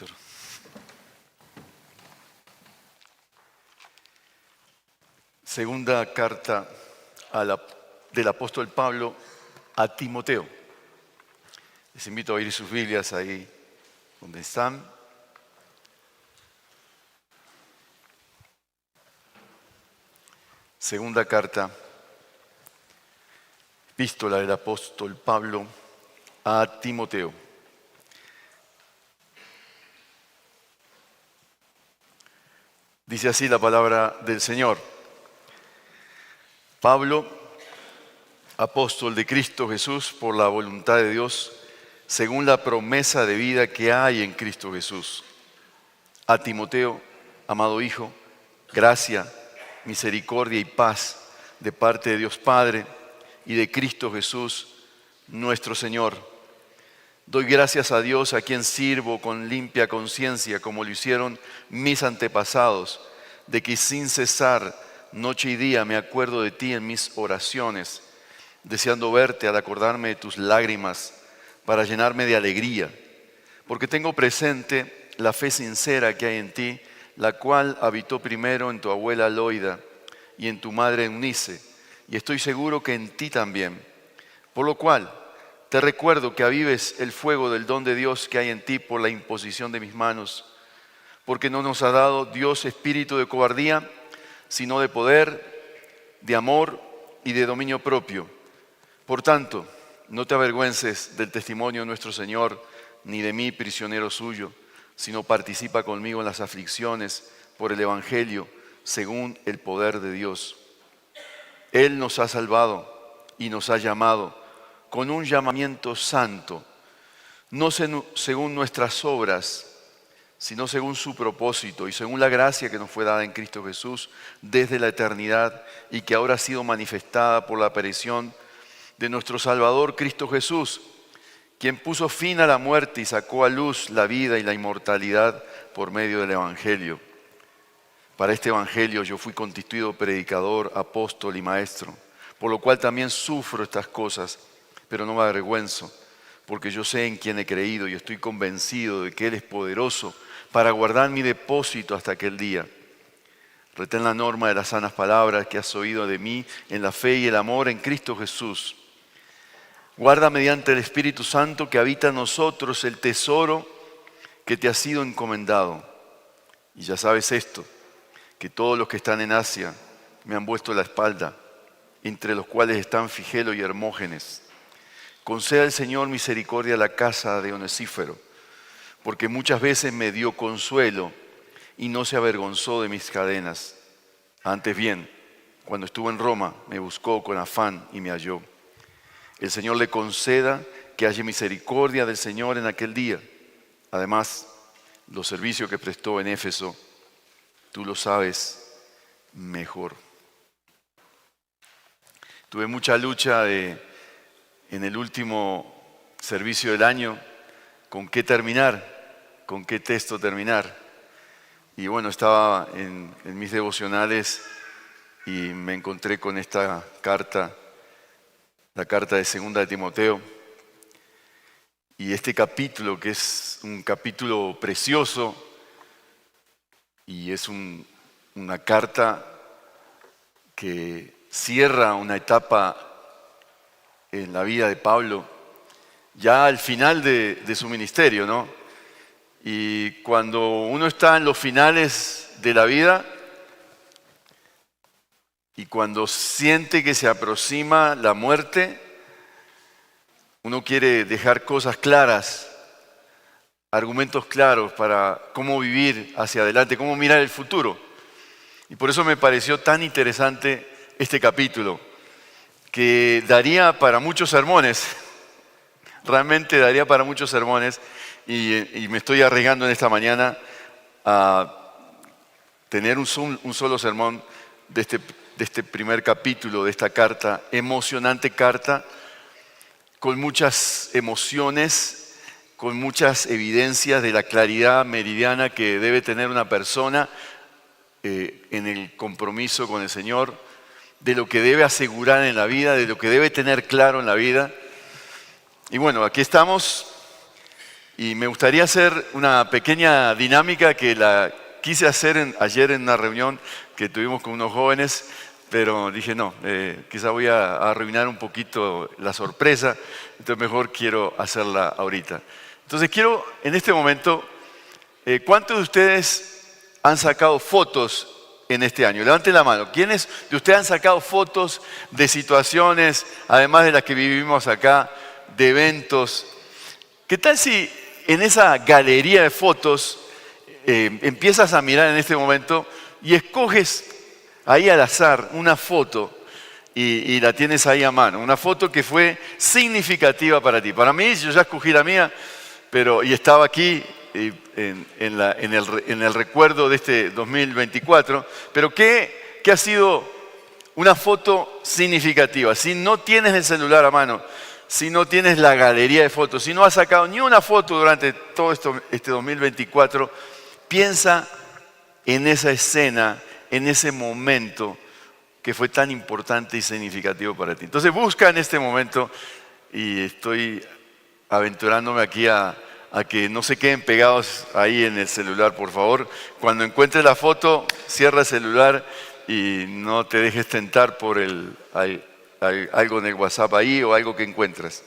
Víctor. Segunda carta del apóstol Pablo a Timoteo. Les invito a abrir sus Biblias ahí donde están. Segunda carta, epístola del apóstol Pablo a Timoteo. Dice así la palabra del Señor. Pablo, apóstol de Cristo Jesús, por la voluntad de Dios, según la promesa de vida que hay en Cristo Jesús. A Timoteo, amado Hijo, gracia, misericordia y paz de parte de Dios Padre y de Cristo Jesús, nuestro Señor. Doy gracias a Dios, a quien sirvo con limpia conciencia, como lo hicieron mis antepasados, de que sin cesar, noche y día, me acuerdo de ti en mis oraciones, deseando verte al acordarme de tus lágrimas, para llenarme de alegría, porque tengo presente la fe sincera que hay en ti, la cual habitó primero en tu abuela Loida y en tu madre Eunice, y estoy seguro que en ti también. Por lo cual, te recuerdo que avives el fuego del don de Dios que hay en ti por la imposición de mis manos, porque no nos ha dado Dios espíritu de cobardía, sino de poder, de amor y de dominio propio. Por tanto, no te avergüences del testimonio de nuestro Señor, ni de mí, prisionero suyo, sino participa conmigo en las aflicciones por el Evangelio, según el poder de Dios. Él nos ha salvado y nos ha llamado con un llamamiento santo, no según nuestras obras, sino según su propósito y según la gracia que nos fue dada en Cristo Jesús desde la eternidad y que ahora ha sido manifestada por la aparición de nuestro Salvador Cristo Jesús, quien puso fin a la muerte y sacó a luz la vida y la inmortalidad por medio del Evangelio. Para este Evangelio yo fui constituido predicador, apóstol y maestro, por lo cual también sufro estas cosas, pero no me avergüenzo, porque yo sé en quién he creído y estoy convencido de que Él es poderoso para guardar mi depósito hasta aquel día. Retén la norma de las sanas palabras que has oído de mí en la fe y el amor en Cristo Jesús. Guarda mediante el Espíritu Santo que habita en nosotros el tesoro que te ha sido encomendado. Y ya sabes esto, que todos los que están en Asia me han vuelto la espalda, entre los cuales están Figelo y Hermógenes. Conceda el Señor misericordia a la casa de Onesífero, porque muchas veces me dio consuelo y no se avergonzó de mis cadenas. Antes bien, cuando estuvo en Roma, me buscó con afán y me halló. El Señor le conceda que haya misericordia del Señor en aquel día. Además, los servicios que prestó en Éfeso, tú lo sabes mejor. Tuve mucha lucha en el último servicio del año, con qué terminar, con qué texto terminar. Y bueno, estaba en mis devocionales y me encontré con esta carta, la carta de Segunda de Timoteo. Y este capítulo, que es un capítulo precioso y es una carta que cierra una etapa en la vida de Pablo, ya al final de su ministerio, ¿no? Y cuando uno está en los finales de la vida y cuando siente que se aproxima la muerte, uno quiere dejar cosas claras, argumentos claros para cómo vivir hacia adelante, cómo mirar el futuro. Y por eso me pareció tan interesante este capítulo, que daría para muchos sermones. Realmente daría para muchos sermones y me estoy arriesgando en esta mañana a tener un solo sermón de este primer capítulo de esta carta, emocionante carta, con muchas emociones, con muchas evidencias de la claridad meridiana que debe tener una persona en el compromiso con el Señor, de lo que debe asegurar en la vida, de lo que debe tener claro en la vida. Y bueno, aquí estamos Y me gustaría hacer una pequeña dinámica que la quise hacer ayer en una reunión que tuvimos con unos jóvenes, pero dije no, quizá voy a arruinar un poquito la sorpresa, entonces mejor quiero hacerla ahorita. Entonces quiero en este momento, ¿cuántos de ustedes han sacado fotos en este año? Levanten la mano. ¿Quiénes de ustedes han sacado fotos de situaciones, además de las que vivimos acá, de eventos? ¿Qué tal si en esa galería de fotos empiezas a mirar en este momento y escoges ahí al azar una foto y la tienes ahí a mano? Una foto que fue significativa para ti. Para mí, yo ya escogí la mía, y estaba aquí en el recuerdo de este 2024, pero ¿qué ha sido una foto significativa? Si no tienes el celular a mano, si no tienes la galería de fotos, si no has sacado ni una foto durante todo este 2024, piensa en esa escena, en ese momento que fue tan importante y significativo para ti. Entonces busca en este momento, y estoy aventurándome aquí a que no se queden pegados ahí en el celular, por favor. Cuando encuentres la foto, cierra el celular y no te dejes tentar por algo en el WhatsApp ahí o algo que encuentres.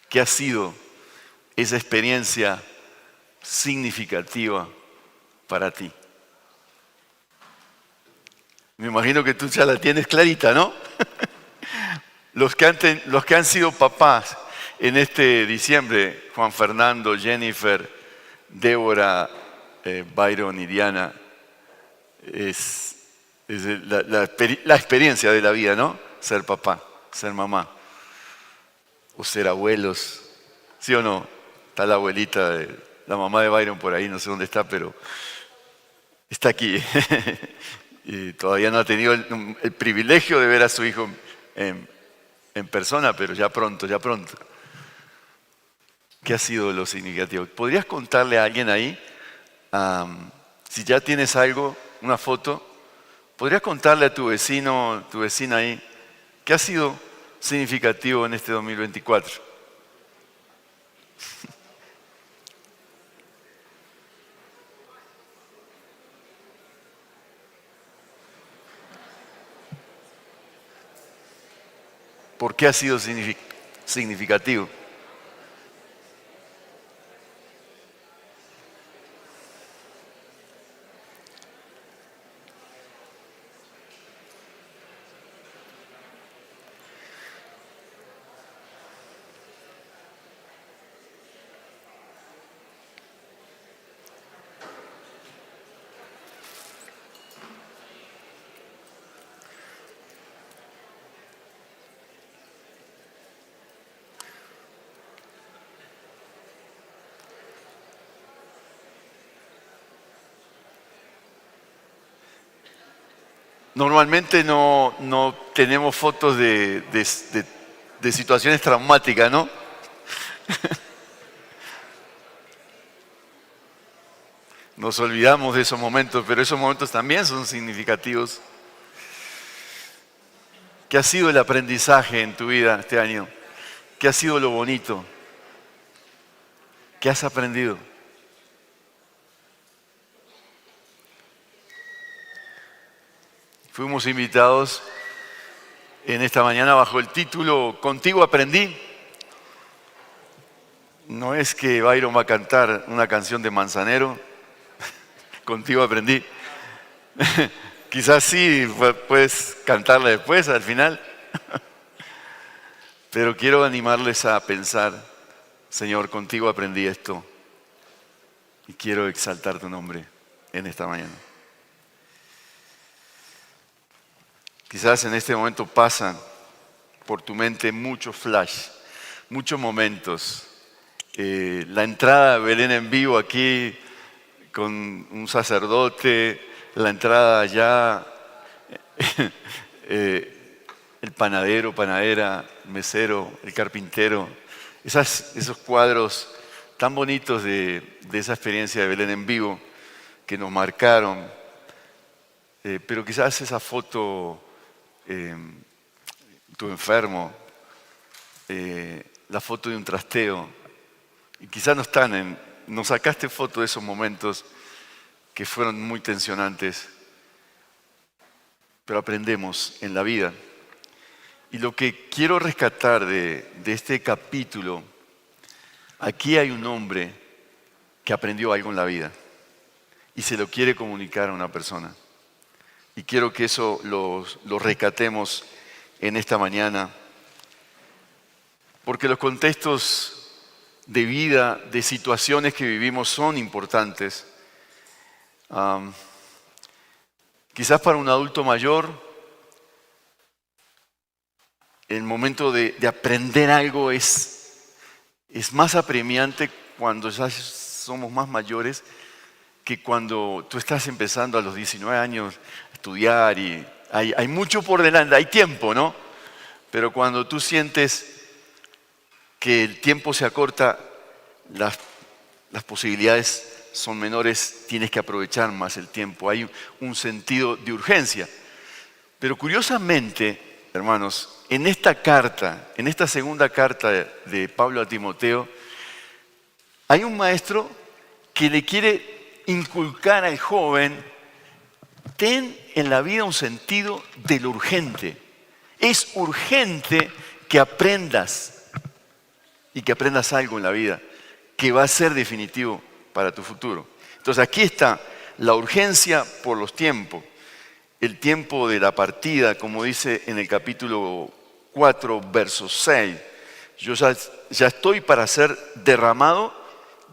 ¿Qué ha sido esa experiencia significativa para ti? Me imagino que tú ya la tienes clarita, ¿no? Los que han sido papás en este diciembre, Juan Fernando, Jennifer, Débora, Byron y Diana, es la experiencia de la vida, ¿no? Ser papá, ser mamá, o ser abuelos, ¿sí o no? Está la abuelita, la mamá de Byron por ahí, no sé dónde está, pero está aquí. Y todavía no ha tenido el privilegio de ver a su hijo en persona, pero ya pronto, ya pronto. ¿Qué ha sido lo significativo? ¿Podrías contarle a alguien ahí, si ya tienes algo, una foto, podrías contarle a tu vecino, tu vecina ahí, qué ha sido significativo en este 2024? ¿Por qué ha sido significativo? Normalmente no tenemos fotos de situaciones traumáticas, ¿no? Nos olvidamos de esos momentos, pero esos momentos también son significativos. ¿Qué ha sido el aprendizaje en tu vida este año? ¿Qué ha sido lo bonito? ¿Qué has aprendido? Fuimos invitados en esta mañana bajo el título Contigo aprendí. No es que Byron va a cantar una canción de Manzanero, Contigo aprendí. Quizás sí, puedes cantarla después, al final. Pero quiero animarles a pensar, Señor, contigo aprendí esto y quiero exaltar tu nombre en esta mañana. Quizás en este momento pasan por tu mente muchos flash, muchos momentos. La entrada a Belén en vivo aquí con un sacerdote, la entrada allá, el panadero, panadera, el mesero, el carpintero, esos cuadros tan bonitos de esa experiencia de Belén en vivo que nos marcaron. pero quizás esa foto, tu enfermo, la foto de un trasteo, y quizás no sacaste foto de esos momentos que fueron muy tensionantes, pero aprendemos en la vida. Y lo que quiero rescatar de este capítulo, aquí hay un hombre que aprendió algo en la vida y se lo quiere comunicar a una persona. Y quiero que eso lo rescatemos en esta mañana, porque los contextos de vida, de situaciones que vivimos son importantes. Quizás para un adulto mayor, el momento de aprender algo es más apremiante cuando ya somos más mayores que cuando tú estás empezando a los 19 años a estudiar y hay mucho por delante, hay tiempo, ¿no? Pero cuando tú sientes que el tiempo se acorta, las posibilidades son menores, tienes que aprovechar más el tiempo. Hay un sentido de urgencia. Pero curiosamente, hermanos, en esta carta, en esta segunda carta de Pablo a Timoteo, hay un maestro que le quiere inculcar al joven: ten en la vida un sentido de lo urgente. Es urgente que aprendas y que aprendas algo en la vida que va a ser definitivo para tu futuro. Entonces aquí está la urgencia por los tiempos. El tiempo de la partida, como dice en el capítulo 4, verso 6. Yo ya estoy para ser derramado,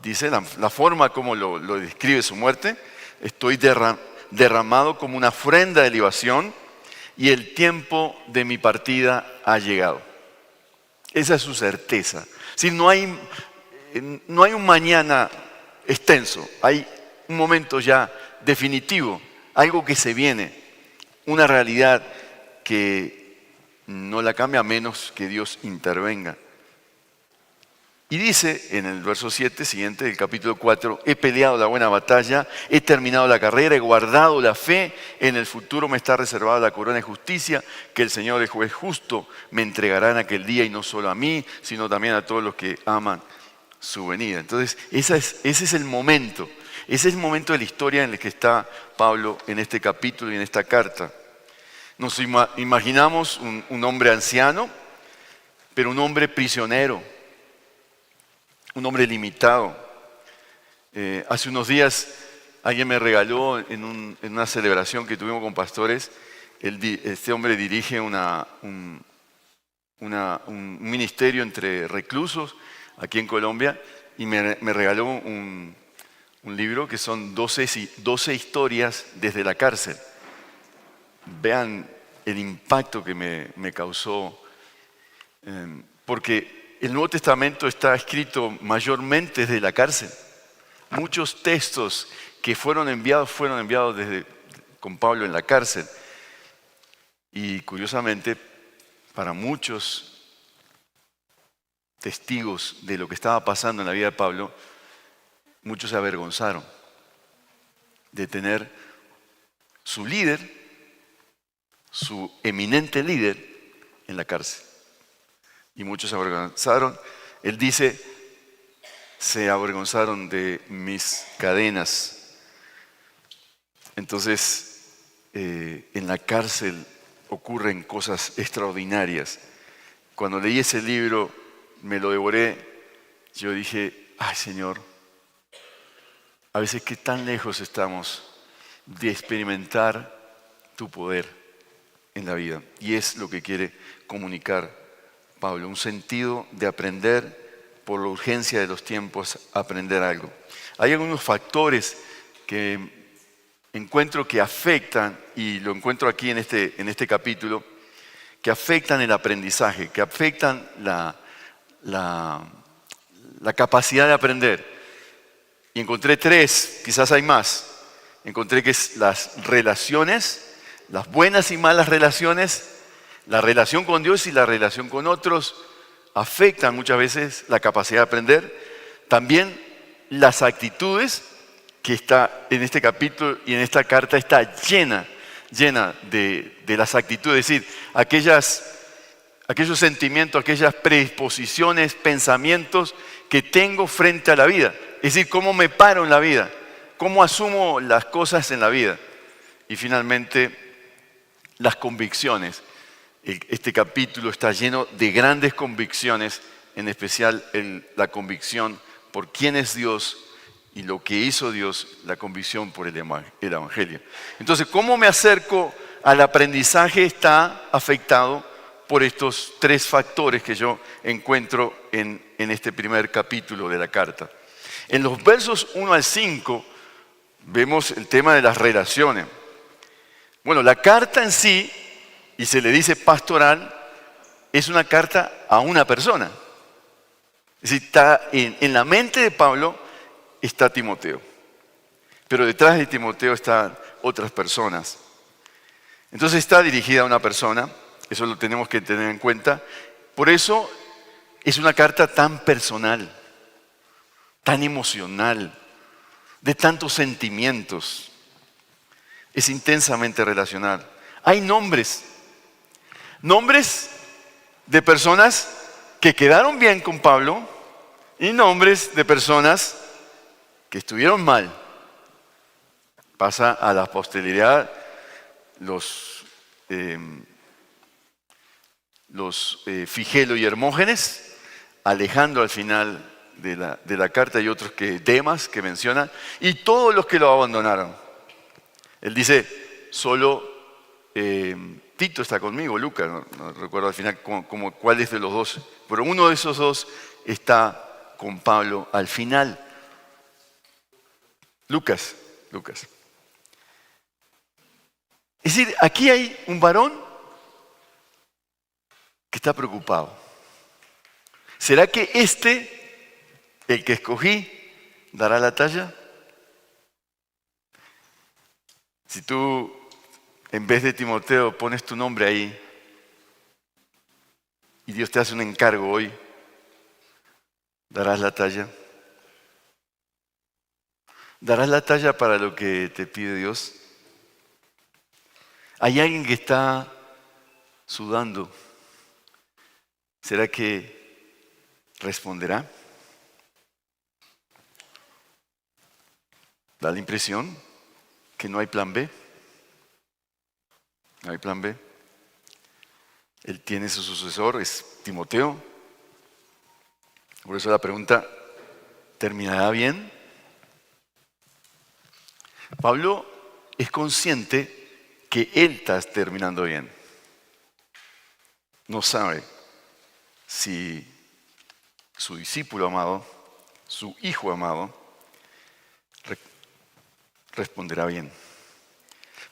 dice la forma como lo describe su muerte. Estoy derramado como una ofrenda de libación y el tiempo de mi partida ha llegado. Esa es su certeza. Si no hay un mañana extenso, hay un momento ya definitivo, algo que se viene, una realidad que no la cambia a menos que Dios intervenga. Y dice en el verso 7 siguiente del capítulo 4, he peleado la buena batalla, he terminado la carrera, he guardado la fe, en el futuro me está reservada la corona de justicia, que el Señor, el juez justo, me entregará en aquel día, y no solo a mí, sino también a todos los que aman su venida. Entonces, ese es el momento de la historia en el que está Pablo en este capítulo y en esta carta. Nos imaginamos un hombre anciano, pero un hombre prisionero, un hombre limitado. Hace unos días alguien me regaló en una celebración que tuvimos con pastores, este hombre dirige un ministerio entre reclusos aquí en Colombia y me regaló un libro que son 12 historias desde la cárcel. Vean el impacto que me causó, porque el Nuevo Testamento está escrito mayormente desde la cárcel. Muchos textos que fueron enviados con Pablo en la cárcel. Y curiosamente, para muchos testigos de lo que estaba pasando en la vida de Pablo, muchos se avergonzaron de tener su líder, su eminente líder, en la cárcel. Y muchos se avergonzaron. Él dice, se avergonzaron de mis cadenas. Entonces, en la cárcel ocurren cosas extraordinarias. Cuando leí ese libro, me lo devoré, yo dije, ay Señor, a veces qué tan lejos estamos de experimentar tu poder en la vida. Y es lo que quiere comunicar Pablo, un sentido de aprender por la urgencia de los tiempos, aprender algo. Hay algunos factores que encuentro que afectan, y lo encuentro aquí en este capítulo, que afectan el aprendizaje, que afectan la capacidad de aprender. Y encontré 3, quizás hay más. Encontré que es las relaciones, las buenas y malas relaciones, la relación con Dios y la relación con otros afectan muchas veces la capacidad de aprender. También las actitudes, que está en este capítulo y en esta carta está llena llena de las actitudes, es decir, aquellos sentimientos, aquellas predisposiciones, pensamientos que tengo frente a la vida. Es decir, cómo me paro en la vida, cómo asumo las cosas en la vida. Y finalmente, las convicciones. Este capítulo está lleno de grandes convicciones, en especial la convicción por quién es Dios y lo que hizo Dios, la convicción por el Evangelio. Entonces, ¿cómo me acerco al aprendizaje? Está afectado por estos tres factores que yo encuentro en este primer capítulo de la carta. En los versos 1 al 5 vemos el tema de las relaciones. Bueno, la carta en sí, y se le dice pastoral, es una carta a una persona. Es decir, está en la mente de Pablo está Timoteo. Pero detrás de Timoteo están otras personas. Entonces está dirigida a una persona, eso lo tenemos que tener en cuenta. Por eso es una carta tan personal, tan emocional, de tantos sentimientos. Es intensamente relacional. Hay nombres de personas que quedaron bien con Pablo y nombres de personas que estuvieron mal. Pasa a la posteridad los Figelo y Hermógenes, Alejandro al final de la carta y otros que Demas que menciona, y todos los que lo abandonaron. Él dice, solo Tito está conmigo, Lucas, no recuerdo al final cuál es de los dos, pero uno de esos dos está con Pablo al final. Lucas. Es decir, aquí hay un varón que está preocupado. ¿Será que el que escogí, dará la talla? Si tú, en vez de Timoteo, pones tu nombre ahí y Dios te hace un encargo hoy, ¿darás la talla? ¿Darás la talla para lo que te pide Dios? Hay alguien que está sudando. ¿Será que responderá? Da la impresión que no hay plan B. No hay plan B. Él tiene su sucesor, es Timoteo. Por eso la pregunta, ¿terminará bien? Pablo es consciente que él está terminando bien. No sabe si su discípulo amado, su hijo amado, responderá bien.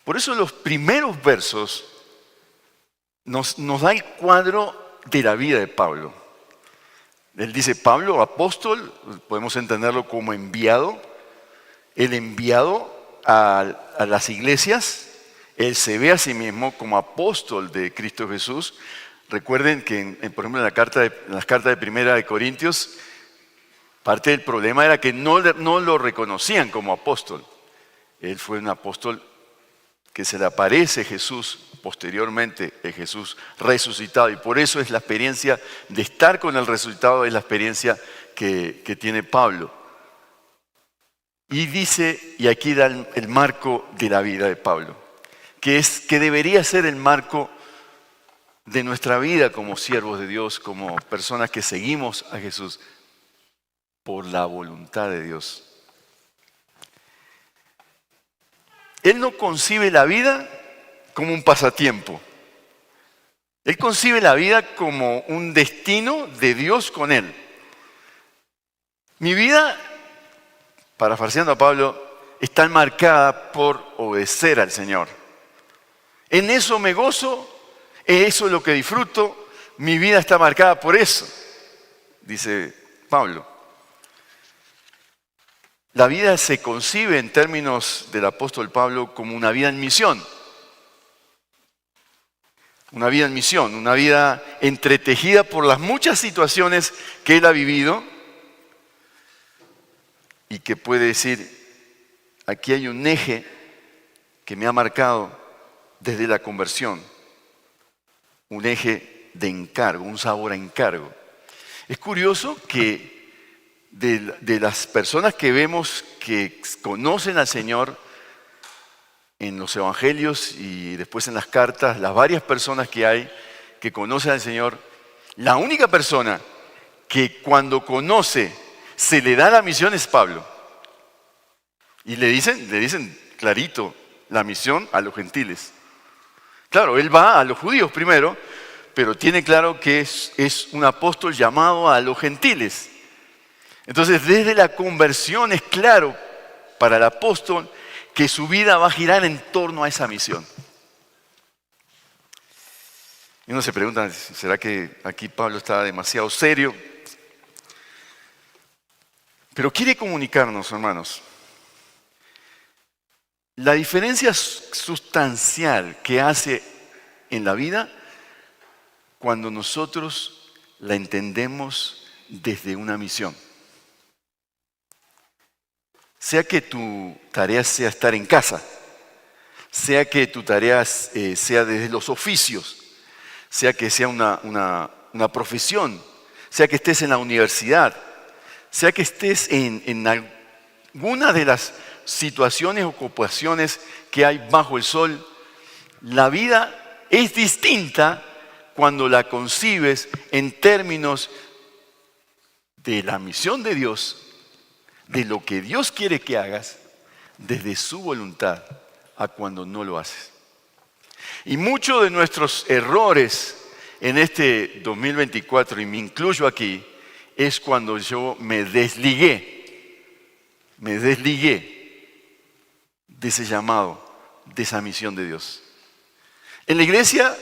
Por eso los primeros versos nos da el cuadro de la vida de Pablo. Él dice, Pablo, apóstol, podemos entenderlo como enviado, el enviado a las iglesias. Él se ve a sí mismo como apóstol de Cristo Jesús. Recuerden que, por ejemplo, en las cartas de Primera de Corintios, parte del problema era que no lo reconocían como apóstol. Él fue un apóstol que se le aparece Jesús posteriormente, Jesús resucitado. Y por eso es la experiencia de estar con el resucitado, es la experiencia que tiene Pablo. Y dice, y aquí da el marco de la vida de Pablo, que debería ser el marco de nuestra vida como siervos de Dios, como personas que seguimos a Jesús por la voluntad de Dios. Él no concibe la vida como un pasatiempo. Él concibe la vida como un destino de Dios con él. Mi vida, parafraseando a Pablo, está enmarcada por obedecer al Señor. En eso me gozo, eso es lo que disfruto, mi vida está marcada por eso, dice Pablo. La vida se concibe en términos del apóstol Pablo como una vida en misión. Una vida en misión, una vida entretejida por las muchas situaciones que él ha vivido y que puede decir, aquí hay un eje que me ha marcado desde la conversión, un eje de encargo, un sabor a encargo. Es curioso que de las personas que vemos que conocen al Señor en los evangelios y después en las cartas, las varias personas que hay que conocen al Señor, la única persona que cuando conoce se le da la misión es Pablo. Y le dicen clarito, la misión a los gentiles. Claro, él va a los judíos primero, pero tiene claro que es un apóstol llamado a los gentiles. Entonces, desde la conversión es claro para el apóstol que su vida va a girar en torno a esa misión. Y uno se pregunta, ¿será que aquí Pablo está demasiado serio? Pero quiere comunicarnos, hermanos, la diferencia sustancial que hace en la vida cuando nosotros la entendemos desde una misión. Sea que tu tarea sea estar en casa, sea que tu tarea sea desde los oficios, sea que sea una profesión, sea que estés en la universidad, sea que estés en alguna de las situaciones o ocupaciones que hay bajo el sol, la vida es distinta cuando la concibes en términos de la misión de Dios, de lo que Dios quiere que hagas, desde su voluntad a cuando no lo haces. Y muchos de nuestros errores en este 2024, y me incluyo aquí, es cuando yo me desligué de ese llamado, de esa misión de Dios. En la iglesia,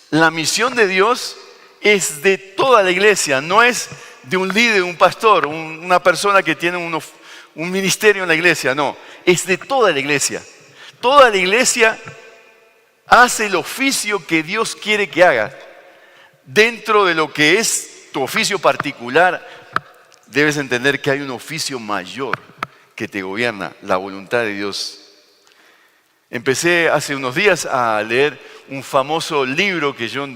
la misión de Dios es de toda la iglesia, no es de un líder, un pastor, una persona que tiene un ministerio en la iglesia, no, es de toda la iglesia. Toda la iglesia hace el oficio que Dios quiere que haga. Dentro de lo que es tu oficio particular, debes entender que hay un oficio mayor que te gobierna, la voluntad de Dios. Empecé hace unos días a leer un famoso libro que yo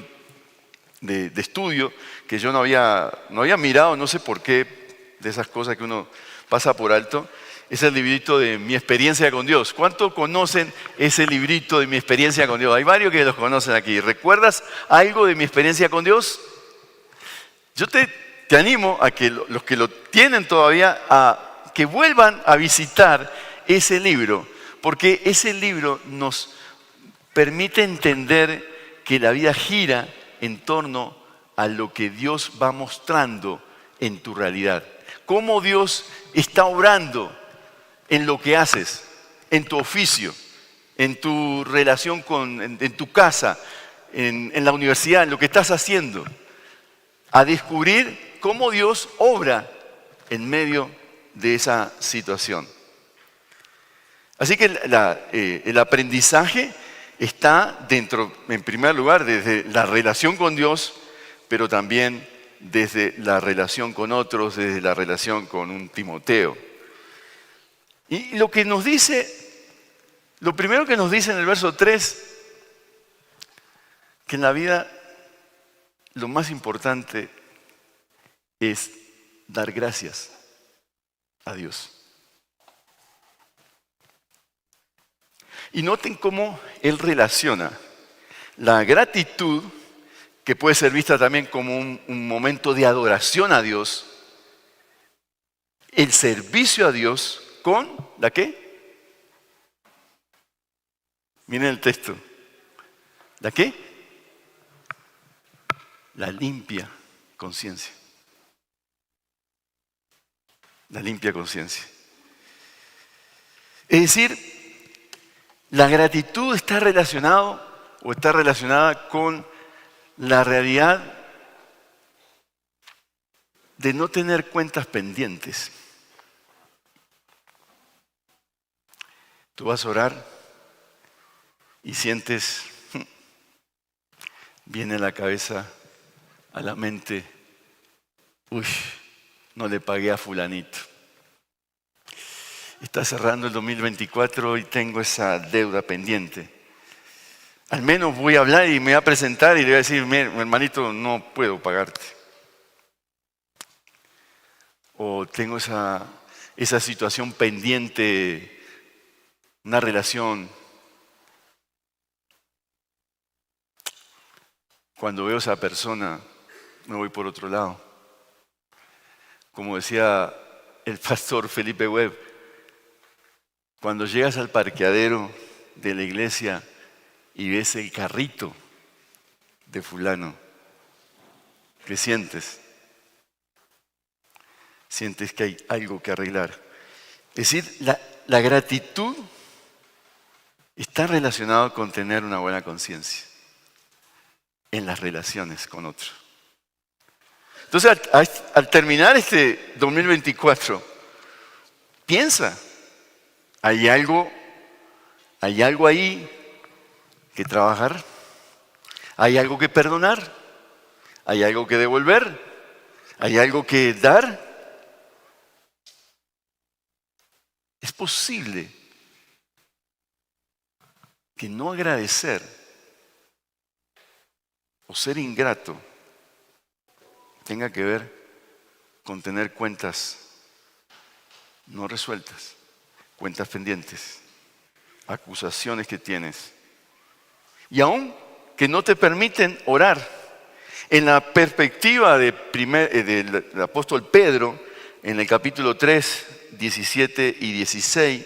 de estudio que yo no había mirado, no sé por qué, de esas cosas que uno pasa por alto. Es el librito de Mi experiencia con Dios. ¿Cuánto conocen ese librito de Mi experiencia con Dios? Hay varios que los conocen aquí. ¿Recuerdas algo de Mi experiencia con Dios? Yo te animo a que los que lo tienen todavía, a que vuelvan a visitar ese libro, porque ese libro nos permite entender que la vida gira en torno a lo que Dios va mostrando en tu realidad. Cómo Dios está obrando en lo que haces, en tu oficio, en tu relación en tu casa, en la universidad, en lo que estás haciendo. A descubrir cómo Dios obra en medio de esa situación. Así que el aprendizaje está dentro, en primer lugar, desde la relación con Dios, pero también desde la relación con otros, desde la relación con un Timoteo. Y lo que nos dice, lo primero que nos dice en el verso 3, que en la vida lo más importante es dar gracias a Dios. Y noten cómo él relaciona la gratitud, que puede ser vista también como un momento de adoración a Dios, el servicio a Dios con ¿la qué? Miren el texto. ¿La qué? La limpia conciencia. La limpia conciencia. Es decir, la gratitud está relacionada con la realidad de no tener cuentas pendientes. Tú vas a orar y sientes, viene a la cabeza, a la mente, uy, no le pagué a fulanito. Está cerrando el 2024 y tengo esa deuda pendiente. Al menos voy a hablar y me voy a presentar y le voy a decir, "Mira, hermanito, no puedo pagarte". O tengo esa situación pendiente, una relación. Cuando veo a esa persona, me voy por otro lado. Como decía el pastor Felipe Webb, cuando llegas al parqueadero de la iglesia y ves el carrito de fulano, ¿qué sientes? Sientes que hay algo que arreglar. Es decir, la gratitud está relacionada con tener una buena conciencia en las relaciones con otros. Entonces, al terminar este 2024, piensa, hay algo ahí que trabajar, hay algo que perdonar, hay algo que devolver, hay algo que dar. Es posible que no agradecer o ser ingrato tenga que ver con tener cuentas no resueltas, cuentas pendientes, acusaciones que tienes, y aún que no te permiten orar. En la perspectiva del apóstol Pedro, en el capítulo 3, 17 y 16,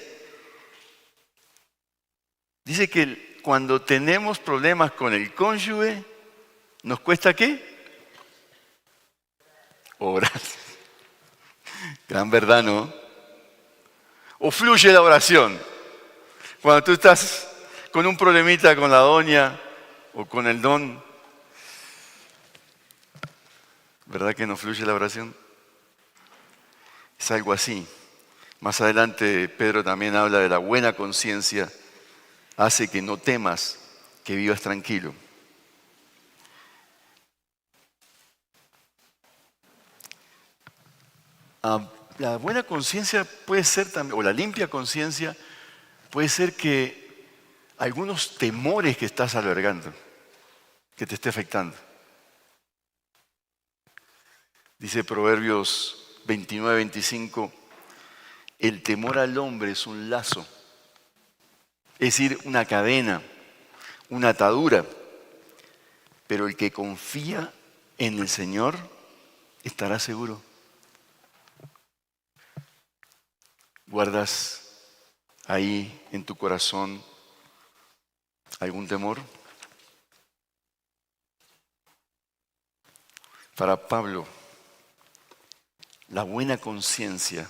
dice que cuando tenemos problemas con el cónyuge, ¿nos cuesta qué? Orar. Gran verdad, ¿no? O fluye la oración. Cuando tú estás con un problemita con la doña o con el don, ¿verdad que no fluye la oración? Es algo así. Más adelante Pedro también habla de la buena conciencia, hace que no temas, que vivas tranquilo. La buena conciencia puede ser también, o la limpia conciencia, puede ser que algunos temores que estás albergando, que te esté afectando. Dice Proverbios 29, 25, el temor al hombre es un lazo, es decir, una cadena, una atadura, pero el que confía en el Señor estará seguro. ¿Guardas ahí en tu corazón algún temor? Para Pablo, la buena conciencia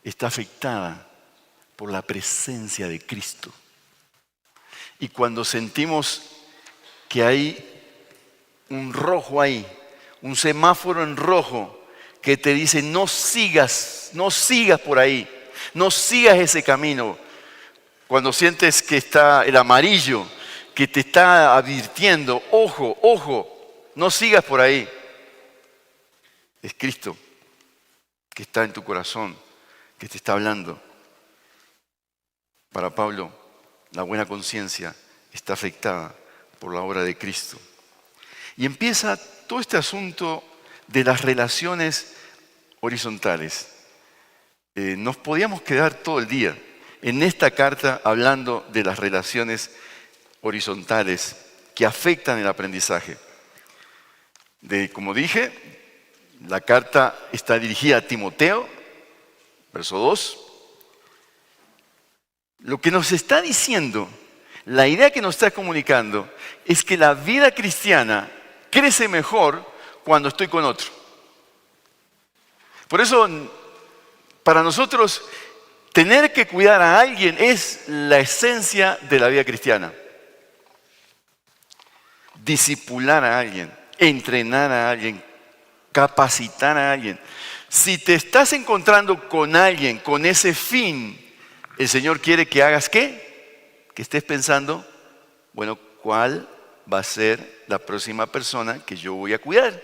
está afectada por la presencia de Cristo. Y cuando sentimos que hay un rojo ahí, un semáforo en rojo que te dice no sigas por ahí, no sigas ese camino. Cuando sientes que está el amarillo, que te está advirtiendo, ojo, no sigas por ahí. Es Cristo que está en tu corazón, que te está hablando. Para Pablo, la buena conciencia está afectada por la obra de Cristo. Y empieza todo este asunto de las relaciones horizontales. Nos podíamos quedar todo el día en esta carta hablando de las relaciones horizontales que afectan el aprendizaje. Como dije, la carta está dirigida a Timoteo, verso 2. Lo que nos está diciendo, la idea que nos está comunicando, es que la vida cristiana crece mejor cuando estoy con otro. Por eso, para nosotros, tener que cuidar a alguien es la esencia de la vida cristiana. Discipular a alguien, entrenar a alguien, capacitar a alguien. Si te estás encontrando con alguien con ese fin, el Señor quiere que hagas ¿qué? Que estés pensando, bueno, ¿cuál va a ser la próxima persona que yo voy a cuidar?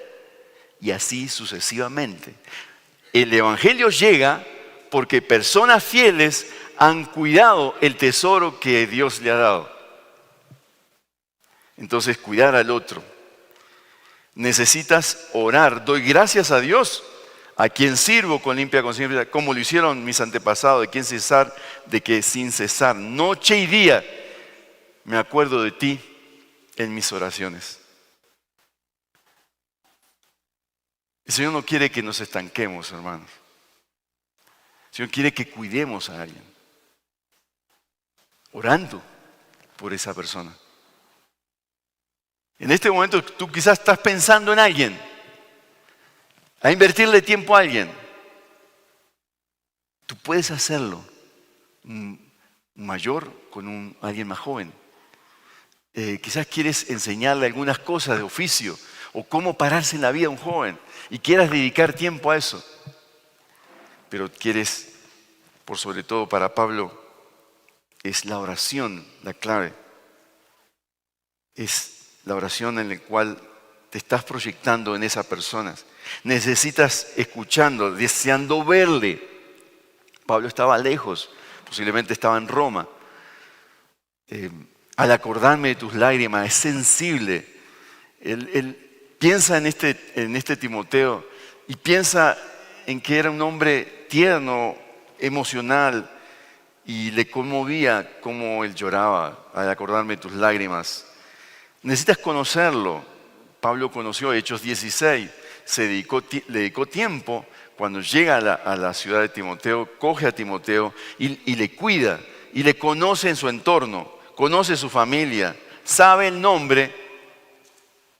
Y así sucesivamente. El Evangelio llega porque personas fieles han cuidado el tesoro que Dios le ha dado. Entonces, cuidar al otro. Necesitas orar. Doy gracias a Dios, a quien sirvo con limpia conciencia, como lo hicieron mis antepasados, de que sin cesar, noche y día, me acuerdo de ti en mis oraciones. El Señor no quiere que nos estanquemos, hermanos. El Señor quiere que cuidemos a alguien, orando por esa persona. En este momento tú quizás estás pensando en alguien, a invertirle tiempo a alguien. Tú puedes hacerlo, un mayor con alguien más joven. Quizás quieres enseñarle algunas cosas de oficio o cómo pararse en la vida a un joven y quieras dedicar tiempo a eso. Pero quieres, por sobre todo para Pablo, es la oración la clave. Es la oración en la cual te estás proyectando en esa persona. Necesitas escuchando, deseando verle. Pablo estaba lejos, posiblemente estaba en Roma. Al acordarme de tus lágrimas, es sensible. Él piensa en este Timoteo y piensa en que era un hombre tierno, emocional, y le conmovía cómo él lloraba al acordarme de tus lágrimas. Necesitas conocerlo. Pablo conoció Hechos 16, le dedicó tiempo. Cuando llega a la ciudad de Timoteo, coge a Timoteo y le cuida y le conoce en su entorno, conoce su familia, sabe el nombre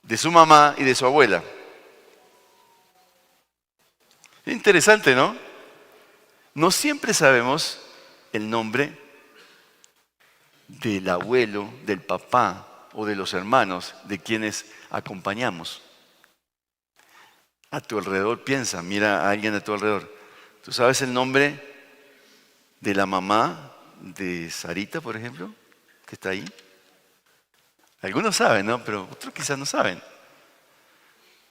de su mamá y de su abuela. Es interesante, ¿no? No siempre sabemos el nombre del abuelo, del papá o de los hermanos de quienes acompañamos. A tu alrededor piensa, mira a alguien a tu alrededor. ¿Tú sabes el nombre de la mamá de Sarita, por ejemplo, que está ahí? Algunos saben, ¿no? Pero otros quizás no saben.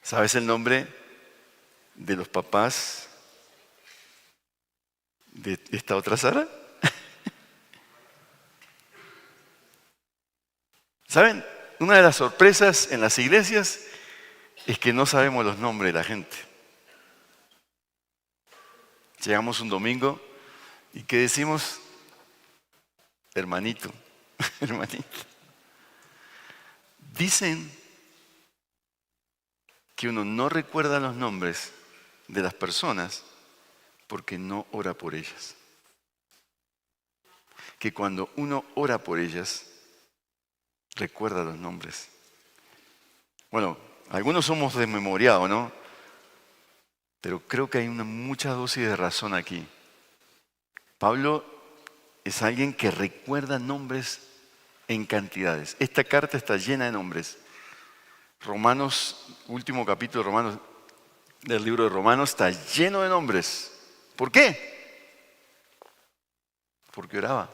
¿Sabes el nombre de los papás de esta otra Sara? ¿Saben? Una de las sorpresas en las iglesias es que no sabemos los nombres de la gente. Llegamos un domingo y ¿qué decimos? Hermanito, hermanito. Dicen que uno no recuerda los nombres de las personas porque no ora por ellas. Que cuando uno ora por ellas, recuerda los nombres. Bueno, algunos somos desmemoriados, ¿no? Pero creo que hay mucha dosis de razón aquí. Pablo es alguien que recuerda nombres en cantidades. Esta carta está llena de nombres. Romanos, último capítulo de Romanos, del libro de Romanos, está lleno de nombres. ¿Por qué? Porque oraba.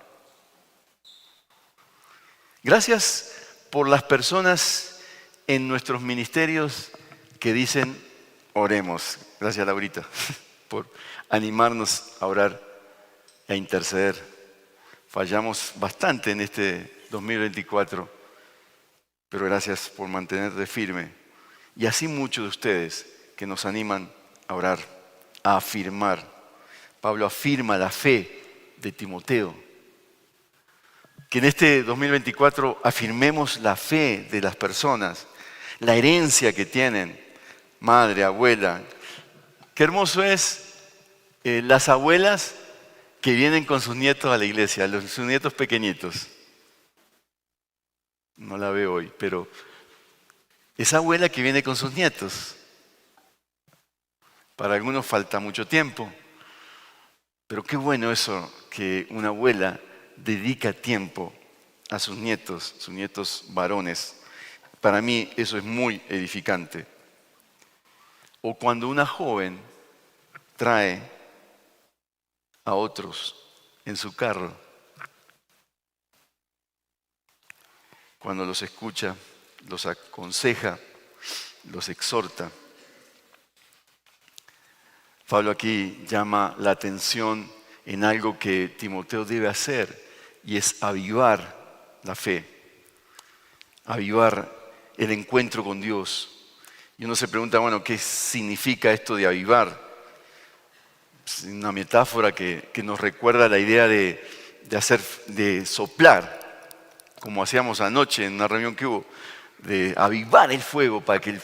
Gracias por las personas en nuestros ministerios que dicen oremos. Gracias, Laurita, por animarnos a orar e interceder. Fallamos bastante en este 2024, pero gracias por mantenerte firme. Y así muchos de ustedes que nos animan a orar, a afirmar. Pablo afirma la fe de Timoteo. Que en este 2024 afirmemos la fe de las personas, la herencia que tienen, madre, abuela. Qué hermoso es las abuelas que vienen con sus nietos a la iglesia, sus nietos pequeñitos. No la veo hoy, pero esa abuela que viene con sus nietos. Para algunos falta mucho tiempo, pero qué bueno eso, que una abuela dedica tiempo a sus nietos varones. Para mí eso es muy edificante. O cuando una joven trae a otros en su carro, cuando los escucha, los aconseja, los exhorta. Pablo aquí llama la atención en algo que Timoteo debe hacer y es avivar la fe. avivar el encuentro con Dios. Y uno se pregunta, bueno, ¿qué significa esto de avivar? Es una metáfora que nos recuerda la idea de soplar, como hacíamos anoche en una reunión que hubo, de avivar el fuego para que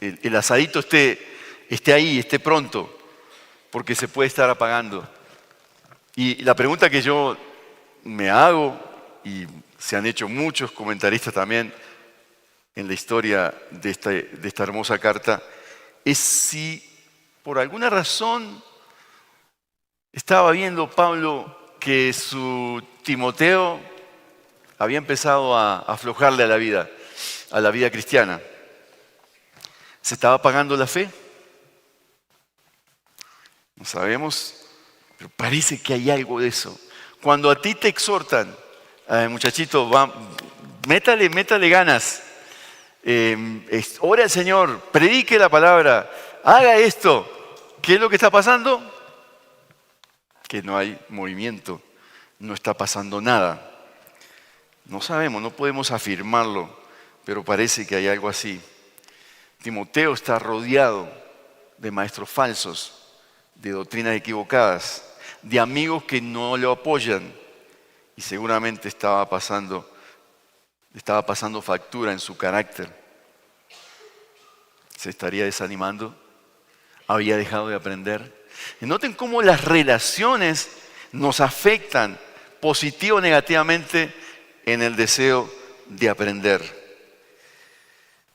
el asadito esté ahí, esté pronto, porque se puede estar apagando. Y la pregunta que yo me hago, y se han hecho muchos comentaristas también en la historia de esta hermosa carta, es si por alguna razón estaba viendo Pablo que su Timoteo había empezado a aflojarle a la vida cristiana. ¿Se estaba apagando la fe? No sabemos, pero parece que hay algo de eso. Cuando a ti te exhortan, muchachito, métale ganas, ore al Señor, predique la palabra, haga esto. ¿Qué es lo que está pasando? Que no hay movimiento, no está pasando nada. No sabemos, no podemos afirmarlo, pero parece que hay algo así. Timoteo está rodeado de maestros falsos, de doctrinas equivocadas, de amigos que no lo apoyan, y seguramente estaba pasando factura en su carácter. ¿Se estaría desanimando? ¿Había dejado de aprender? Y noten cómo las relaciones nos afectan positivo o negativamente en el deseo de aprender.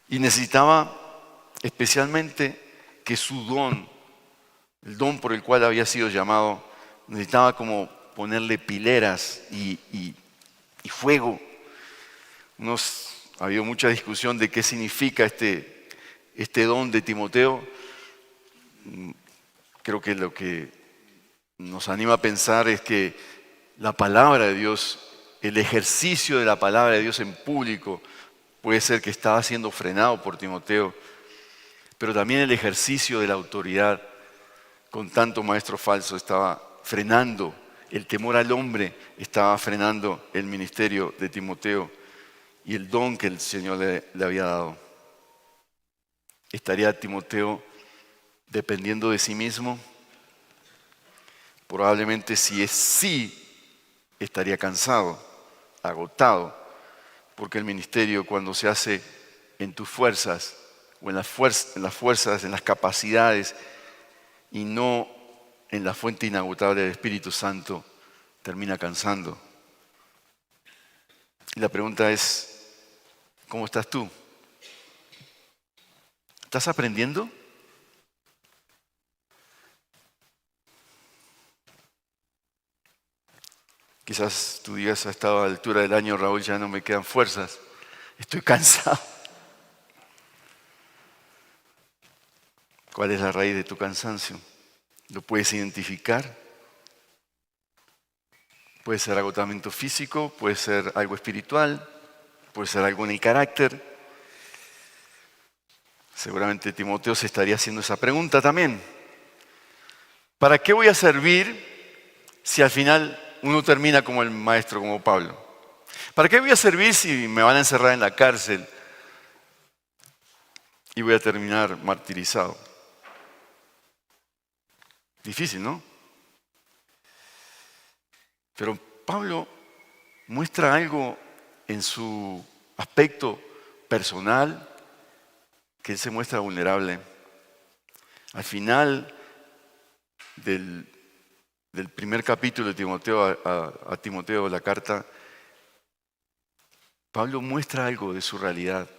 Y necesitaba especialmente que su don, el don por el cual había sido llamado, necesitaba como ponerle pileras y fuego. Ha habido mucha discusión de qué significa este don de Timoteo. Creo que lo que nos anima a pensar es que la palabra de Dios, el ejercicio de la palabra de Dios en público, puede ser que estaba siendo frenado por Timoteo, pero también el ejercicio de la autoridad con tanto maestro falso estaba frenando, el temor al hombre estaba frenando el ministerio de Timoteo y el don que el Señor le había dado. ¿Estaría Timoteo dependiendo de sí mismo? Probablemente si es sí, estaría cansado, agotado, porque el ministerio cuando se hace en tus fuerzas o en las fuerzas, en las capacidades y no en la fuente inagotable del Espíritu Santo, termina cansando. Y la pregunta es, ¿cómo estás tú? ¿Estás aprendiendo? Quizás tú digas a esta altura del año, Raúl, ya no me quedan fuerzas, estoy cansado. ¿Cuál es la raíz de tu cansancio? ¿Lo puedes identificar? Puede ser agotamiento físico, puede ser algo espiritual, puede ser algo en el carácter. Seguramente Timoteo se estaría haciendo esa pregunta también. ¿Para qué voy a servir si al final uno termina como el maestro, como Pablo? ¿Para qué voy a servir si me van a encerrar en la cárcel y voy a terminar martirizado? Difícil, ¿no? Pero Pablo muestra algo en su aspecto personal, que él se muestra vulnerable. Al final del primer capítulo de Timoteo a Timoteo, la carta, Pablo muestra algo de su realidad.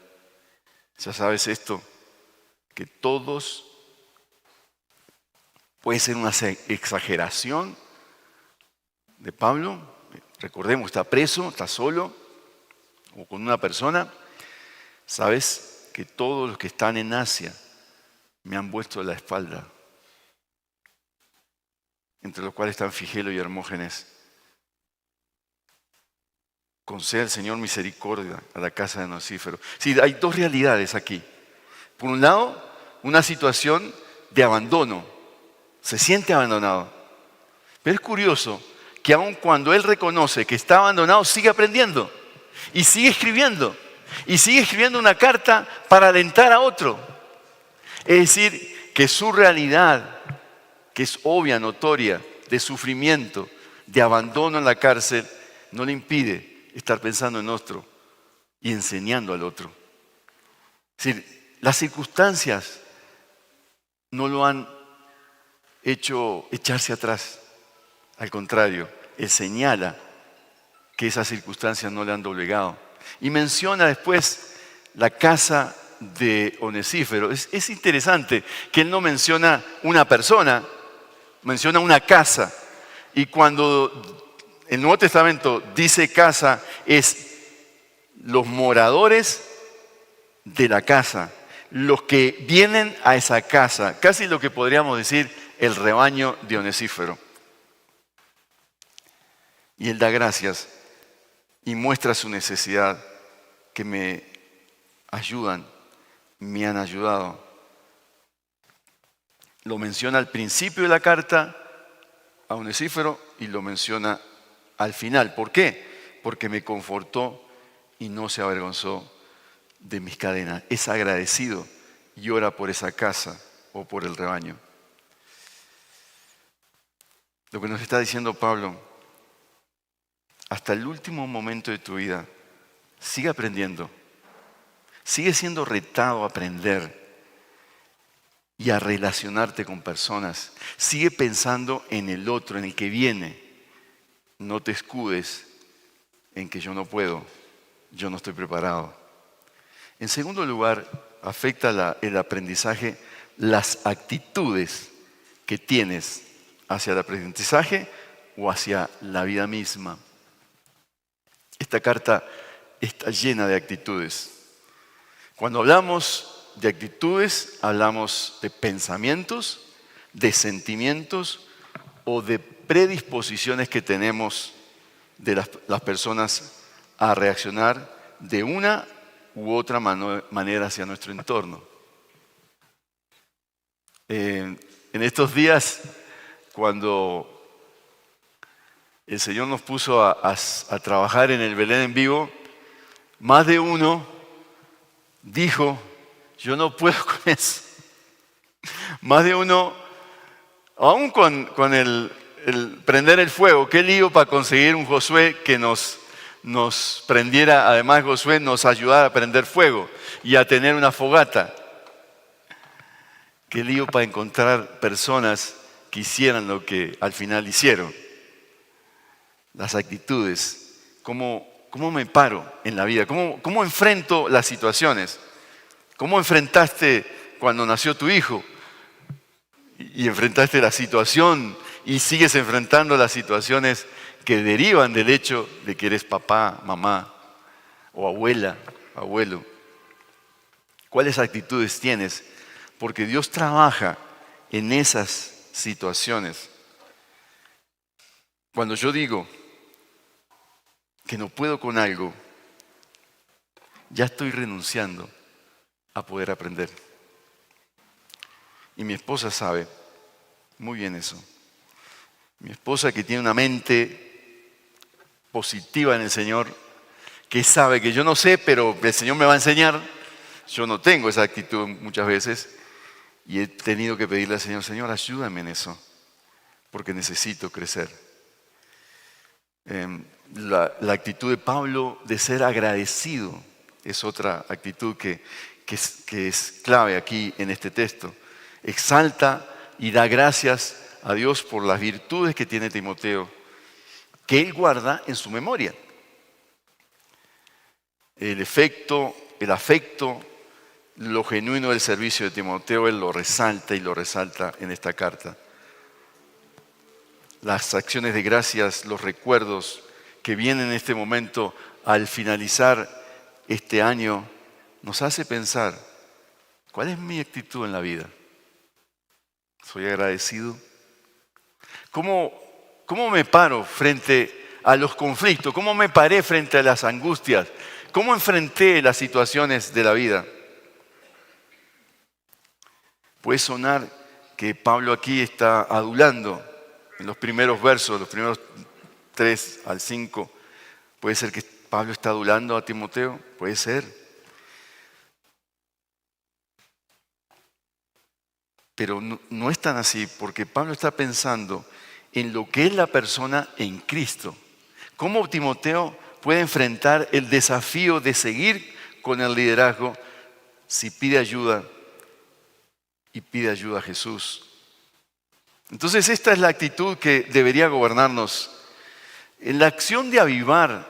Ya sabes esto, que todos, puede ser una exageración de Pablo, recordemos, está preso, está solo o con una persona. Sabes que todos los que están en Asia me han vuelto la espalda, entre los cuales están Figelo y Hermógenes. Conceda el Señor misericordia a la casa de Onesíforo. Sí, hay dos realidades aquí. Por un lado, una situación de abandono. Se siente abandonado. Pero es curioso que aun cuando él reconoce que está abandonado, sigue aprendiendo y sigue escribiendo Y sigue escribiendo una carta para alentar a otro. Es decir, que su realidad, que es obvia, notoria, de sufrimiento, de abandono en la cárcel, no le impide estar pensando en otro y enseñando al otro. Es decir, las circunstancias no lo han hecho echarse atrás. Al contrario, él señala que esas circunstancias no le han doblegado. Y menciona después la casa de Onesífero. Es interesante que él no menciona una persona, menciona una casa. Y cuando el Nuevo Testamento dice casa, es los moradores de la casa, los que vienen a esa casa, casi lo que podríamos decir el rebaño de Onesífero. Y él da gracias y muestra su necesidad, que me ayudan, me han ayudado. Lo menciona al principio de la carta a Onesífero y lo menciona al final. ¿Por qué? Porque me confortó y no se avergonzó de mis cadenas. Es agradecido y ora por esa casa o por el rebaño. Lo que nos está diciendo Pablo, hasta el último momento de tu vida, sigue aprendiendo. Sigue siendo retado a aprender y a relacionarte con personas. Sigue pensando en el otro, en el que viene. No te escudes en que yo no puedo, yo no estoy preparado. En segundo lugar, afecta el aprendizaje las actitudes que tienes hacia el aprendizaje o hacia la vida misma. Esta carta está llena de actitudes. Cuando hablamos de actitudes, hablamos de pensamientos, de sentimientos o de predisposiciones que tenemos de las personas a reaccionar de una u otra manera hacia nuestro entorno. En estos días, cuando el Señor nos puso a trabajar en el Belén en vivo, más de uno dijo, yo no puedo con eso. Más de uno, aún con el prender el fuego, qué lío para conseguir un Josué que nos prendiera. Además, Josué nos ayudara a prender fuego y a tener una fogata. Qué lío para encontrar personas que hicieran lo que al final hicieron. Las actitudes, cómo me paro en la vida, cómo enfrento las situaciones. ¿Cómo enfrentaste cuando nació tu hijo? Y enfrentaste la situación y sigues enfrentando las situaciones que derivan del hecho de que eres papá, mamá o abuela, abuelo. ¿Cuáles actitudes tienes? Porque Dios trabaja en esas situaciones. Cuando yo digo que no puedo con algo, ya estoy renunciando a poder aprender. Y mi esposa sabe muy bien eso. Mi esposa, que tiene una mente positiva en el Señor, que sabe que yo no sé, pero el Señor me va a enseñar. Yo no tengo esa actitud muchas veces y he tenido que pedirle al Señor, Señor, ayúdame en eso, porque necesito crecer. La actitud de Pablo de ser agradecido es otra actitud que es clave aquí en este texto. Exalta y da gracias a Dios por las virtudes que tiene Timoteo, que él guarda en su memoria. El afecto, lo genuino del servicio de Timoteo, él lo resalta y lo resalta en esta carta. Las acciones de gracias, los recuerdos que vienen en este momento al finalizar este año, nos hace pensar, ¿cuál es mi actitud en la vida? ¿Soy agradecido? ¿Cómo me paro frente a los conflictos? ¿Cómo me paré frente a las angustias? ¿Cómo enfrenté las situaciones de la vida? Puede sonar que Pablo aquí está adulando en los primeros versos, los primeros 3 al 5. Puede ser que Pablo está adulando a Timoteo, puede ser. Pero no es tan así, porque Pablo está pensando en lo que es la persona en Cristo. ¿Cómo Timoteo puede enfrentar el desafío de seguir con el liderazgo si pide ayuda y pide ayuda a Jesús? Entonces esta es la actitud que debería gobernarnos. En la acción de avivar,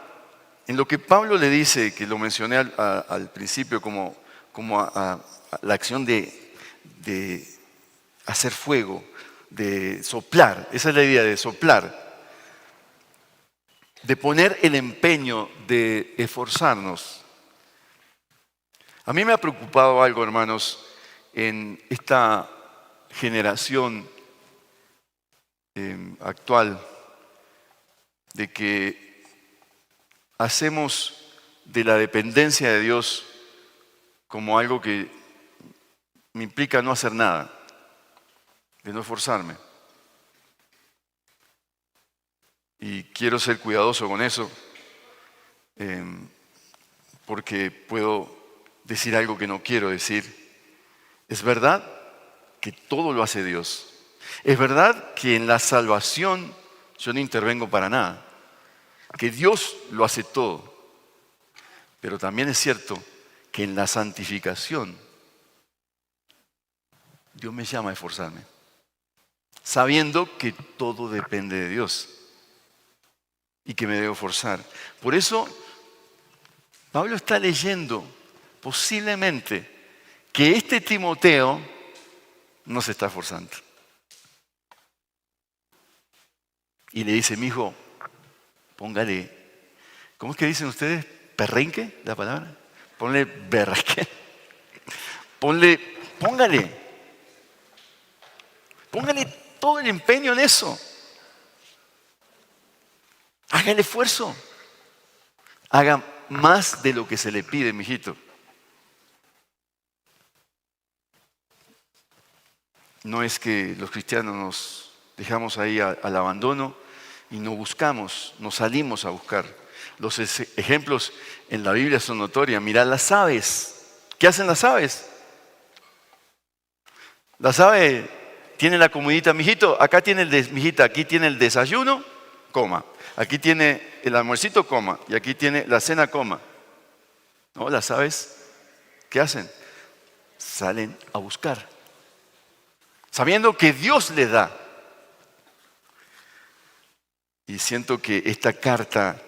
en lo que Pablo le dice, que lo mencioné al principio como a la acción de hacer fuego, de soplar, esa es la idea de soplar, de poner el empeño, de esforzarnos. A mí me ha preocupado algo, hermanos, en esta generación actual, de que hacemos de la dependencia de Dios como algo que me implica no hacer nada, de no esforzarme. Y quiero ser cuidadoso con eso, porque puedo decir algo que no quiero decir. Es verdad que todo lo hace Dios. Es verdad que en la salvación yo no intervengo para nada, que Dios lo hace todo. Pero también es cierto que en la santificación Dios me llama a esforzarme, sabiendo que todo depende de Dios y que me debo forzar. Por eso Pablo está leyendo posiblemente que este Timoteo no se está esforzando. Y le dice, mijo, póngale, ¿cómo es que dicen ustedes? ¿Perrenque la palabra? Ponle berraque. Póngale todo el empeño en eso. Haga el esfuerzo. Haga más de lo que se le pide, mijito. No es que los cristianos nos dejamos ahí al abandono y no buscamos, no salimos a buscar. Los ejemplos en la Biblia son notorios. Mirad las aves. ¿Qué hacen las aves? Las aves tienen la comidita, mijito, acá tiene mijita, aquí tiene el desayuno, coma. Aquí tiene el almuercito, coma. Y aquí tiene la cena, coma. No, las aves, ¿qué hacen? Salen a buscar, sabiendo que Dios les da. Y siento que esta carta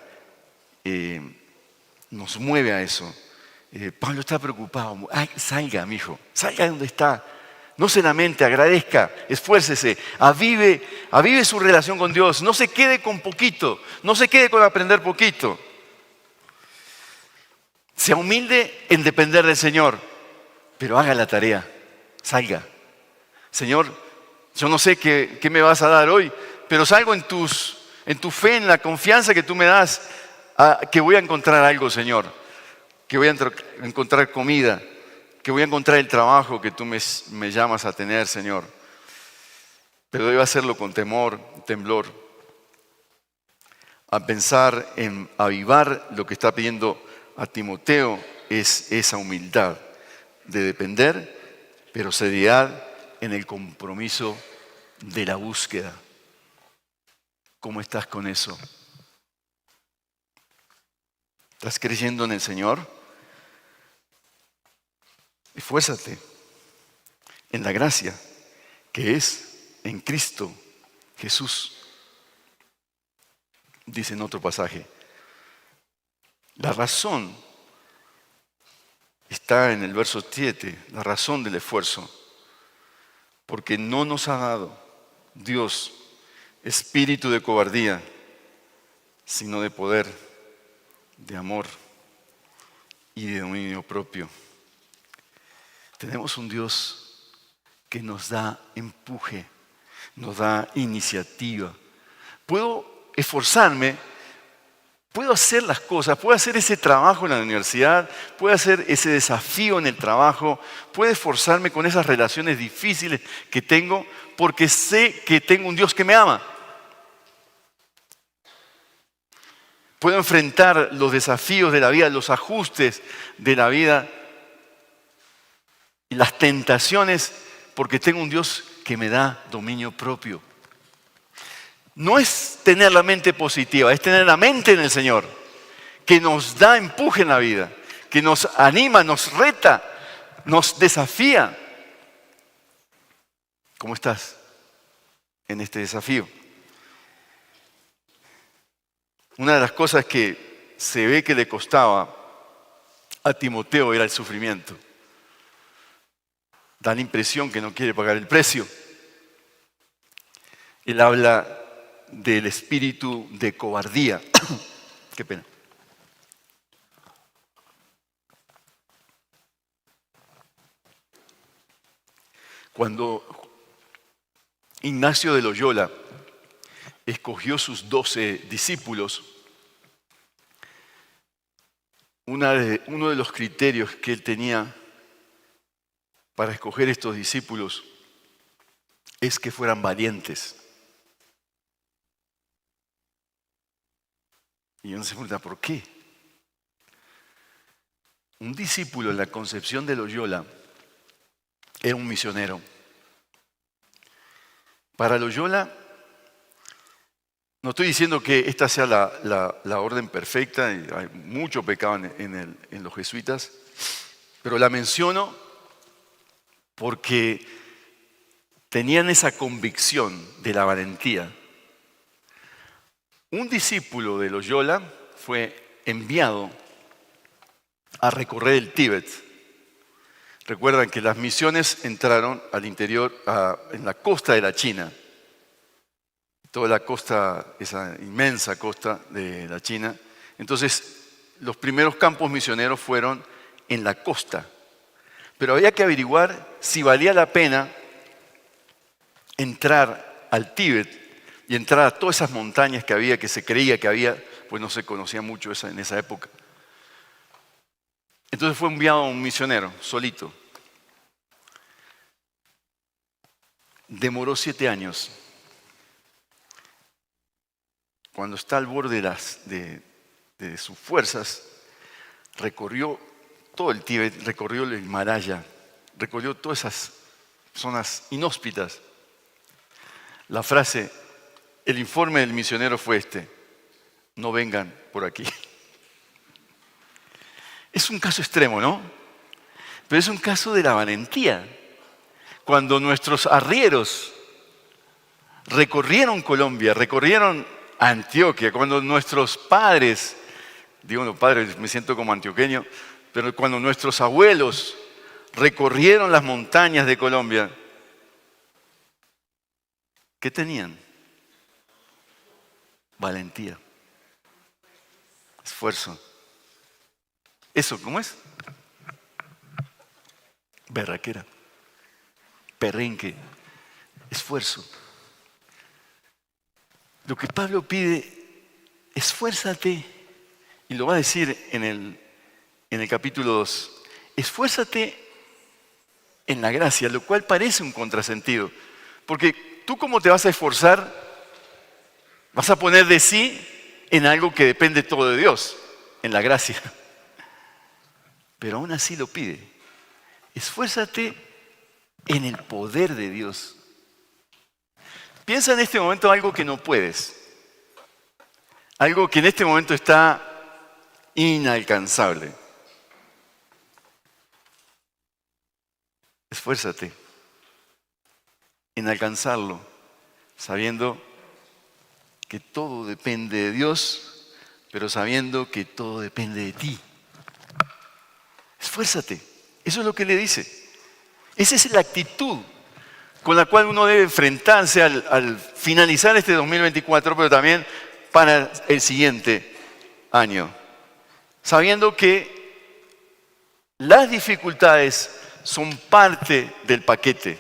nos mueve a eso. Pablo está preocupado. Ay, salga, mijo, salga de donde está. No se lamente, agradezca, esfuércese, avive su relación con Dios. No se quede con poquito, no se quede con aprender poquito. Sea humilde en depender del Señor, pero haga la tarea, salga. Señor, yo no sé qué me vas a dar hoy, pero salgo en tu fe, en la confianza que tú me das, que voy a encontrar algo, Señor, que voy a encontrar comida, que voy a encontrar el trabajo que tú me llamas a tener, Señor. Pero debo hacerlo con temor, temblor, a pensar en avivar lo que está pidiendo a Timoteo, es esa humildad de depender, pero seriedad en el compromiso de la búsqueda. ¿Cómo estás con eso? ¿Estás creyendo en el Señor? Esfuérzate en la gracia que es en Cristo Jesús. Dice en otro pasaje, la razón está en el verso 7, la razón del esfuerzo, porque no nos ha dado Dios espíritu de cobardía, sino de poder, de amor y de dominio propio. Tenemos un Dios que nos da empuje, nos da iniciativa. Puedo esforzarme, puedo hacer las cosas, puedo hacer ese trabajo en la universidad, puedo hacer ese desafío en el trabajo, puedo esforzarme con esas relaciones difíciles que tengo, porque sé que tengo un Dios que me ama. Puedo enfrentar los desafíos de la vida, los ajustes de la vida y las tentaciones, porque tengo un Dios que me da dominio propio. No es tener la mente positiva, es tener la mente en el Señor, que nos da empuje en la vida, que nos anima, nos reta, nos desafía. ¿Cómo estás en este desafío? Una de las cosas que se ve que le costaba a Timoteo era el sufrimiento. Da la impresión que no quiere pagar el precio. Él habla del espíritu de cobardía. Qué pena. Cuando Ignacio de Loyola escogió sus 12 discípulos, uno de los criterios que él tenía para escoger estos discípulos es que fueran valientes. Y uno se pregunta, ¿por qué? Un discípulo en la concepción de Loyola era un misionero. Para Loyola, no estoy diciendo que esta sea la orden perfecta, y hay mucho pecado en los jesuitas, pero la menciono porque tenían esa convicción de la valentía. Un discípulo de Loyola fue enviado a recorrer el Tíbet. Recuerdan que las misiones entraron al interior, en la costa de la China. Toda la costa, esa inmensa costa de la China. Entonces, los primeros campos misioneros fueron en la costa. Pero había que averiguar si valía la pena entrar al Tíbet y entrar a todas esas montañas que había, que se creía que había, pues no se conocía mucho en esa época. Entonces fue enviado un misionero, solito. Demoró 7 años. Cuando está al borde de sus fuerzas, recorrió todo el Tíbet, recorrió el Himalaya, recorrió todas esas zonas inhóspitas. La frase, el informe del misionero fue este: no vengan por aquí. Es un caso extremo, ¿no? Pero es un caso de la valentía. Cuando nuestros arrieros recorrieron Colombia, recorrieron Antioquia, cuando nuestros padres, digo los padres, me siento como antioqueño, pero cuando nuestros abuelos recorrieron las montañas de Colombia, ¿qué tenían? Valentía, esfuerzo. ¿Eso cómo es? Berraquera, perrenque, esfuerzo. Lo que Pablo pide, esfuérzate, y lo va a decir en el capítulo 2, esfuérzate en la gracia, lo cual parece un contrasentido, porque tú cómo te vas a esforzar, vas a poner de sí en algo que depende todo de Dios, en la gracia. Pero aún así lo pide, esfuérzate en el poder de Dios. Piensa en este momento algo que no puedes, algo que en este momento está inalcanzable. Esfuérzate en alcanzarlo, sabiendo que todo depende de Dios, pero sabiendo que todo depende de ti. Esfuérzate, eso es lo que le dice. Esa es la actitud con la cual uno debe enfrentarse al finalizar este 2024, pero también para el siguiente año. Sabiendo que las dificultades son parte del paquete.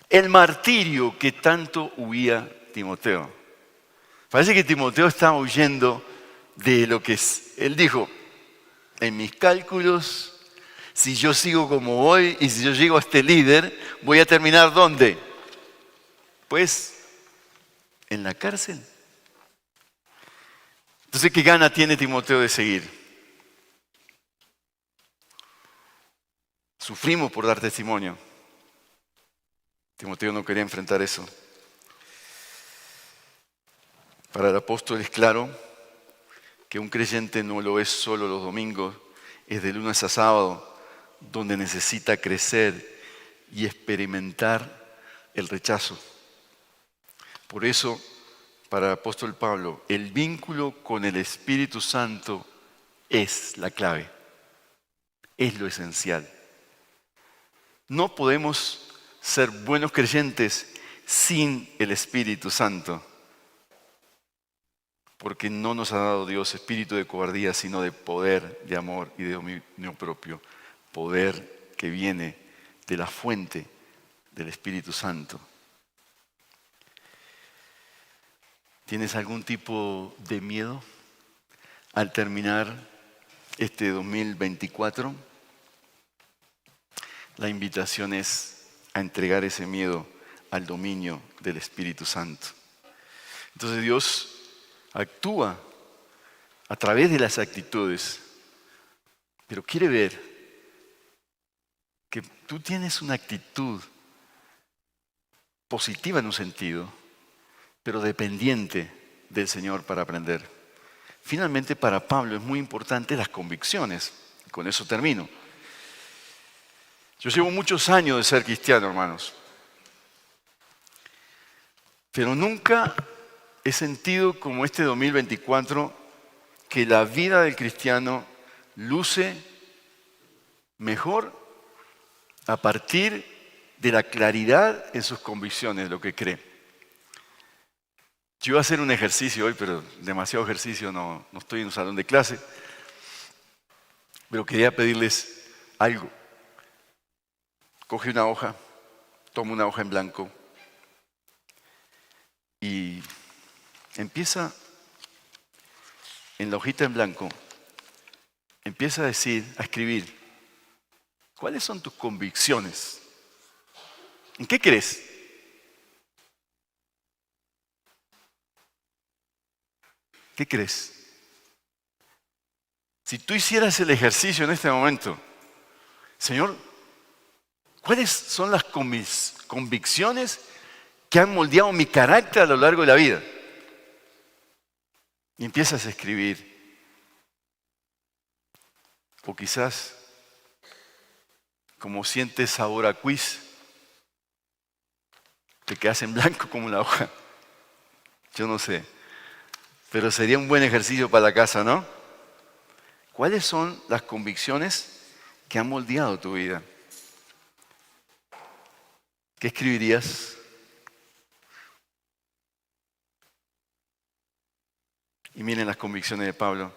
El martirio que tanto huía Timoteo. Parece que Timoteo estaba huyendo de lo que él dijo. En mis cálculos, si yo sigo como voy y si yo llego a este líder, voy a terminar ¿dónde? Pues en la cárcel. Entonces, ¿qué gana tiene Timoteo de seguir? Sufrimos por dar testimonio. Timoteo no quería enfrentar eso. Para el apóstol es claro que un creyente no lo es solo los domingos, es de lunes a sábado, donde necesita crecer y experimentar el rechazo. Por eso, para el apóstol Pablo, el vínculo con el Espíritu Santo es la clave, es lo esencial. No podemos ser buenos creyentes sin el Espíritu Santo, porque no nos ha dado Dios espíritu de cobardía, sino de poder, de amor y de dominio propio. Poder que viene de la fuente del Espíritu Santo. ¿Tienes algún tipo de miedo al terminar este 2024? La invitación es a entregar ese miedo al dominio del Espíritu Santo. Entonces Dios actúa a través de las actitudes, pero quiere ver que tú tienes una actitud positiva en un sentido, pero dependiente del Señor para aprender. Finalmente, para Pablo es muy importante las convicciones. Y con eso termino. Yo llevo muchos años de ser cristiano, hermanos, pero nunca he sentido como este 2024 que la vida del cristiano luce mejor a partir de la claridad en sus convicciones, de lo que cree. Yo iba a hacer un ejercicio hoy, pero demasiado ejercicio, no estoy en un salón de clase, pero quería pedirles algo. Coge una hoja, toma una hoja en blanco y empieza en la hojita en blanco, empieza a escribir, ¿cuáles son tus convicciones? ¿En qué crees? ¿Qué crees? Si tú hicieras el ejercicio en este momento, Señor, ¿cuáles son las convicciones que han moldeado mi carácter a lo largo de la vida? Y empiezas a escribir. O quizás, como sientes sabor a quiz, te quedas en blanco como la hoja. Yo no sé. Pero sería un buen ejercicio para la casa, ¿no? ¿Cuáles son las convicciones que han moldeado tu vida? ¿Qué escribirías? Y miren las convicciones de Pablo.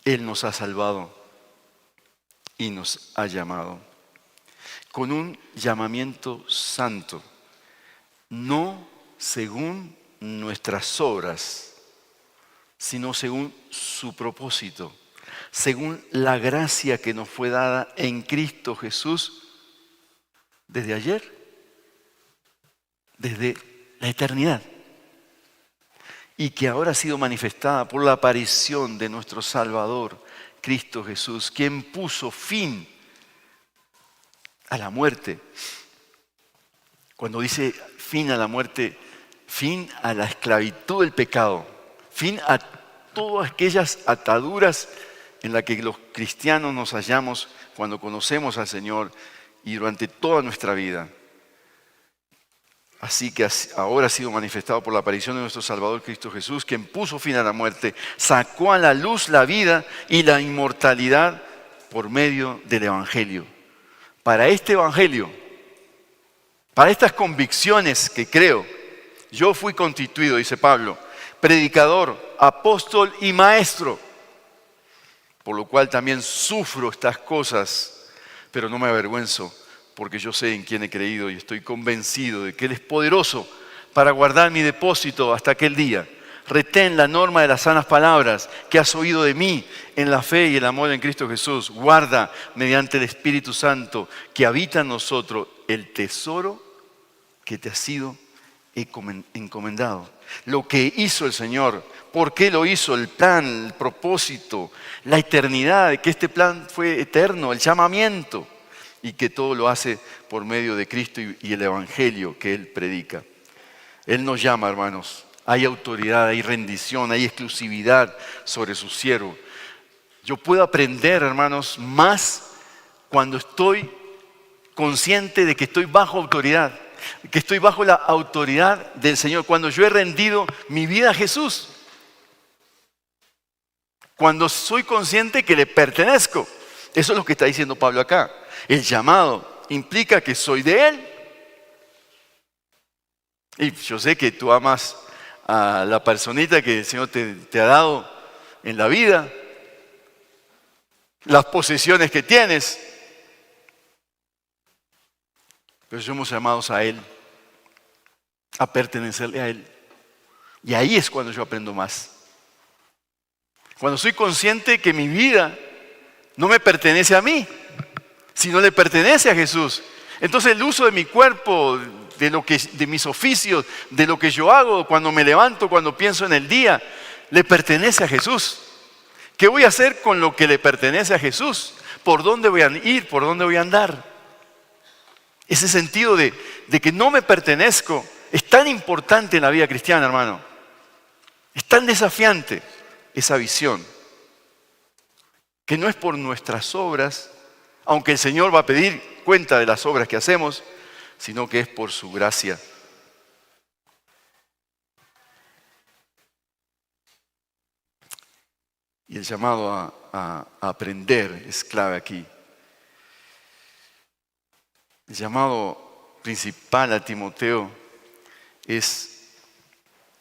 Él nos ha salvado y nos ha llamado con un llamamiento santo, no según nuestras obras, sino según su propósito, según la gracia que nos fue dada en Cristo Jesús desde ayer, desde la eternidad, y que ahora ha sido manifestada por la aparición de nuestro Salvador, Cristo Jesús, quien puso fin a la muerte. Cuando dice fin a la muerte, fin a la esclavitud del pecado, fin a todas aquellas ataduras en las que los cristianos nos hallamos cuando conocemos al Señor y durante toda nuestra vida. Así que ahora ha sido manifestado por la aparición de nuestro Salvador Cristo Jesús, quien puso fin a la muerte, sacó a la luz la vida y la inmortalidad por medio del Evangelio. Para este Evangelio, para estas convicciones que creo, yo fui constituido, dice Pablo, predicador, apóstol y maestro, por lo cual también sufro estas cosas, pero no me avergüenzo, porque yo sé en quién he creído y estoy convencido de que Él es poderoso para guardar mi depósito hasta aquel día. Retén la norma de las sanas palabras que has oído de mí en la fe y el amor en Cristo Jesús. Guarda mediante el Espíritu Santo que habita en nosotros el tesoro que te ha sido encomendado. Lo que hizo el Señor, por qué lo hizo, el plan, el propósito, la eternidad, que este plan fue eterno, el llamamiento. y que todo lo hace por medio de Cristo y el Evangelio que Él predica. Él nos llama, hermanos. Hay autoridad, hay rendición, hay exclusividad sobre su siervo. Yo puedo aprender, hermanos, más cuando estoy consciente de que estoy bajo autoridad, que estoy bajo la autoridad del Señor, cuando yo he rendido mi vida a Jesús, cuando soy consciente que le pertenezco. Eso es lo que está diciendo Pablo acá. El llamado implica que soy de Él. Y yo sé que tú amas a la personita que el Señor te ha dado en la vida, las posesiones que tienes, pero somos llamados a Él, a pertenecerle a Él. Y ahí es cuando yo aprendo más. Cuando soy consciente que mi vida no me pertenece a mí, sino le pertenece a Jesús. Entonces el uso de mi cuerpo, de mis oficios, de lo que yo hago, cuando me levanto, cuando pienso en el día, le pertenece a Jesús. ¿Qué voy a hacer con lo que le pertenece a Jesús? ¿Por dónde voy a ir? ¿Por dónde voy a andar? Ese sentido de que no me pertenezco es tan importante en la vida cristiana, hermano. Es tan desafiante esa visión, que no es por nuestras obras, aunque el Señor va a pedir cuenta de las obras que hacemos, sino que es por su gracia. Y el llamado a aprender es clave aquí. El llamado principal a Timoteo es: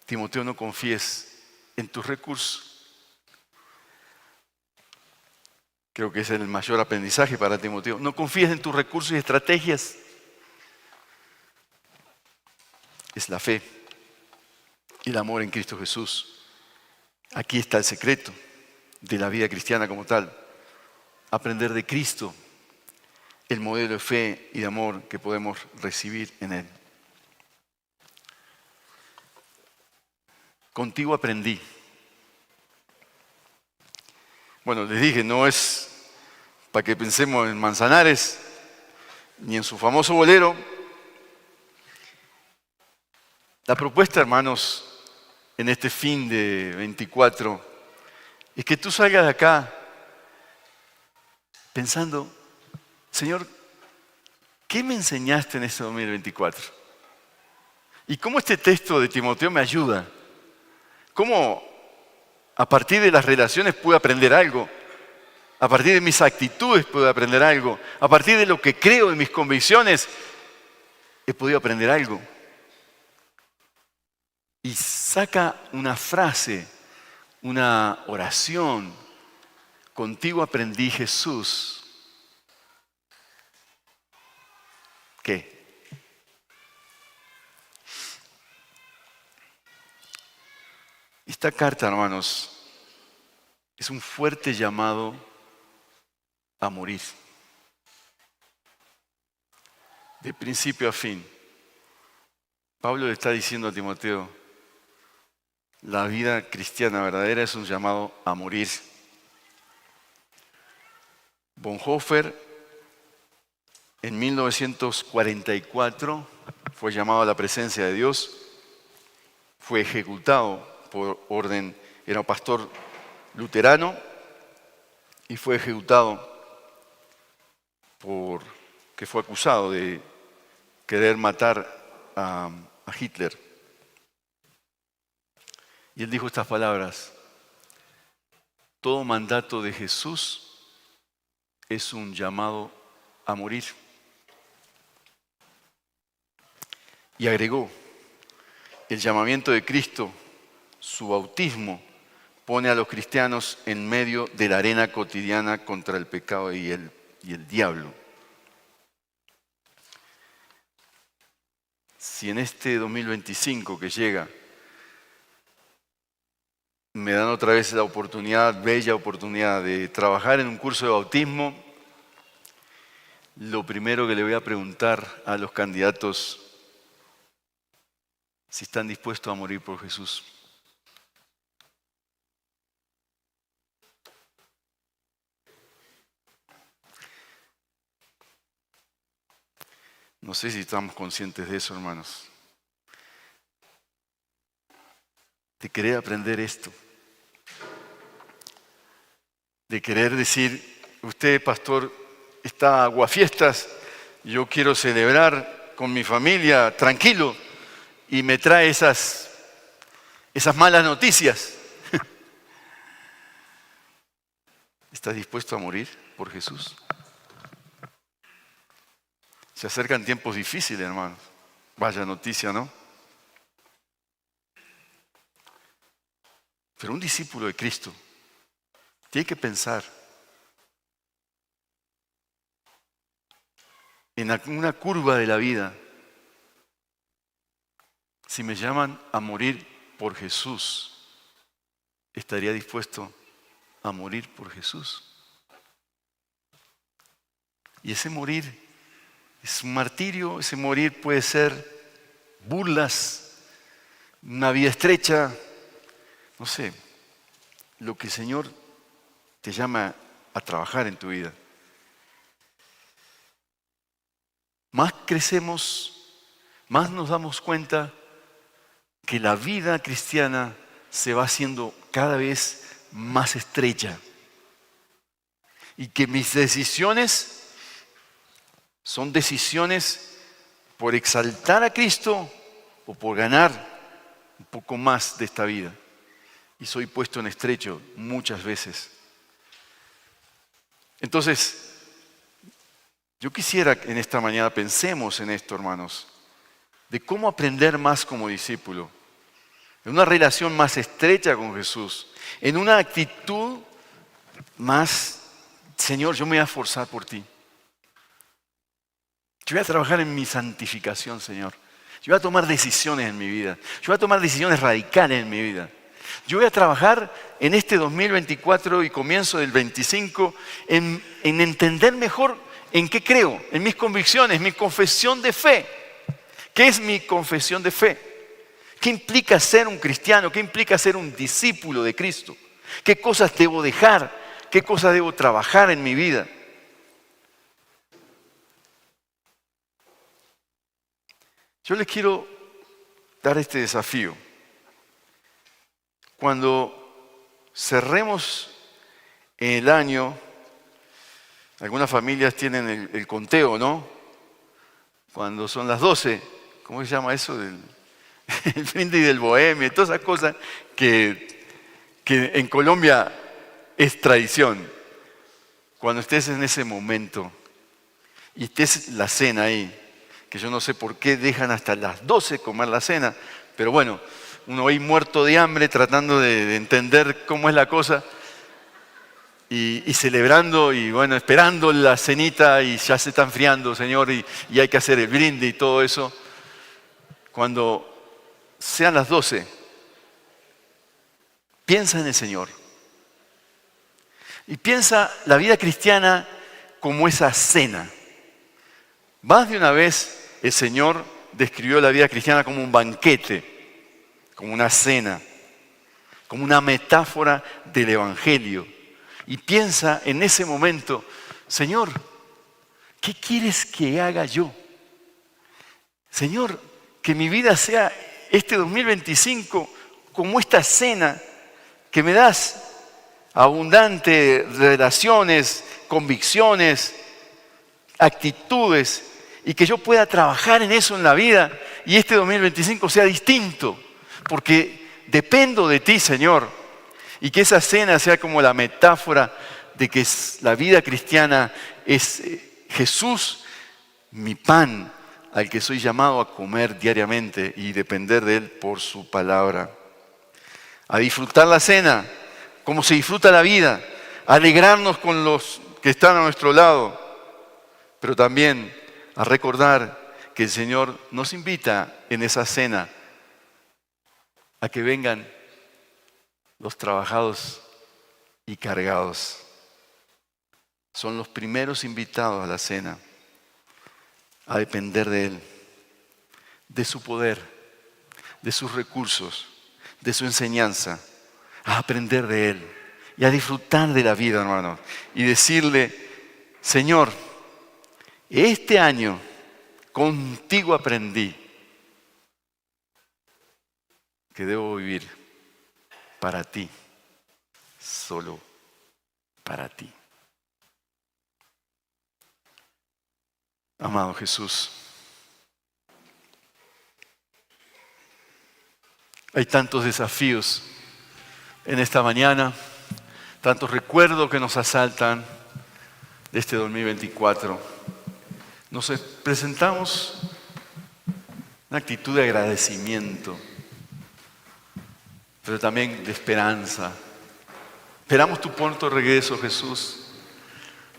Timoteo, no confíes en tus recursos. Creo que ese es el mayor aprendizaje para Timoteo. No confíes en tus recursos y estrategias. Es la fe y el amor en Cristo Jesús. Aquí está el secreto de la vida cristiana como tal. Aprender de Cristo, el modelo de fe y de amor que podemos recibir en Él. Contigo aprendí. Bueno, les dije, no es para que pensemos en Manzanares, ni en su famoso bolero. La propuesta, hermanos, en este fin de 24, es que tú salgas de acá pensando: Señor, ¿qué me enseñaste en este 2024? ¿Y cómo este texto de Timoteo me ayuda? ¿Cómo a partir de las relaciones pude aprender algo? A partir de mis actitudes pude aprender algo. A partir de lo que creo, de mis convicciones, he podido aprender algo. Y saca una frase, una oración: contigo aprendí, Jesús. ¿Qué? Esta carta, hermanos, es un fuerte llamado a morir. De principio a fin. Pablo le está diciendo a Timoteo: la vida cristiana verdadera es un llamado a morir. Bonhoeffer, en 1944, fue llamado a la presencia de Dios, fue ejecutado por orden, era un pastor luterano, y fue ejecutado porque fue acusado de querer matar a Hitler. Y él dijo estas palabras: todo mandato de Jesús es un llamado a morir. Y agregó: el llamamiento de Cristo, su bautismo, pone a los cristianos en medio de la arena cotidiana contra el pecado y el diablo. Si en este 2025 que llega me dan otra vez la oportunidad, bella oportunidad, de trabajar en un curso de bautismo, lo primero que le voy a preguntar a los candidatos: si están dispuestos a morir por Jesús. No sé si estamos conscientes de eso, hermanos. De querer aprender esto. De querer decir, usted, pastor, está aguafiestas, yo quiero celebrar con mi familia tranquilo y me trae esas malas noticias. ¿Estás dispuesto a morir por Jesús? Se acercan tiempos difíciles, hermanos. Vaya noticia, ¿no? Pero un discípulo de Cristo tiene que pensar en una curva de la vida. Si me llaman a morir por Jesús, ¿estaría dispuesto a morir por Jesús? Y ese morir es un martirio, ese morir puede ser burlas, una vida estrecha, no sé, lo que el Señor te llama a trabajar en tu vida. Más crecemos, más nos damos cuenta que la vida cristiana se va haciendo cada vez más estrecha y que mis decisiones son decisiones por exaltar a Cristo o por ganar un poco más de esta vida. Y soy puesto en estrecho muchas veces. Entonces, yo quisiera que en esta mañana pensemos en esto, hermanos, de cómo aprender más como discípulo, en una relación más estrecha con Jesús, en una actitud más, Señor, yo me voy a esforzar por ti. Yo voy a trabajar en mi santificación, Señor. Yo voy a tomar decisiones en mi vida. Yo voy a tomar decisiones radicales en mi vida. Yo voy a trabajar en este 2024 y comienzo del 25 en entender mejor en qué creo, en mis convicciones, mi confesión de fe. ¿Qué es mi confesión de fe? ¿Qué implica ser un cristiano? ¿Qué implica ser un discípulo de Cristo? ¿Qué cosas debo dejar? ¿Qué cosas debo trabajar en mi vida? Yo les quiero dar este desafío. Cuando cerremos el año, algunas familias tienen el conteo, ¿no? Cuando son las 12, ¿cómo se llama eso? El brindis del bohemio, todas esas cosas que en Colombia es tradición. Cuando estés en ese momento y estés la cena ahí, que yo no sé por qué dejan hasta las 12 comer la cena, pero bueno, uno ahí muerto de hambre tratando de entender cómo es la cosa y celebrando y bueno, esperando la cenita y ya se está enfriando, Señor, y hay que hacer el brindis y todo eso. Cuando sean las 12, piensa en el Señor y piensa la vida cristiana como esa cena. Más de una vez el Señor describió la vida cristiana como un banquete, como una cena, como una metáfora del Evangelio. Y piensa en ese momento, Señor, ¿qué quieres que haga yo? Señor, que mi vida sea este 2025 como esta cena que me das, abundante relaciones, convicciones, actitudes, y que yo pueda trabajar en eso en la vida y este 2025 sea distinto, porque dependo de ti, Señor, y que esa cena sea como la metáfora de que la vida cristiana es Jesús, mi pan, al que soy llamado a comer diariamente y depender de Él por su palabra. A disfrutar la cena, como se disfruta la vida, a alegrarnos con los que están a nuestro lado, pero también a recordar que el Señor nos invita en esa cena a que vengan los trabajados y cargados. Son los primeros invitados a la cena, a depender de Él, de su poder, de sus recursos, de su enseñanza, a aprender de Él y a disfrutar de la vida, hermano. Y decirle, Señor, este año Contigo aprendí que debo vivir para ti, solo para ti. Amado Jesús, hay tantos desafíos en esta mañana, tantos recuerdos que nos asaltan de este 2024. Nos presentamos una actitud de agradecimiento, pero también de esperanza. Esperamos tu pronto regreso, Jesús.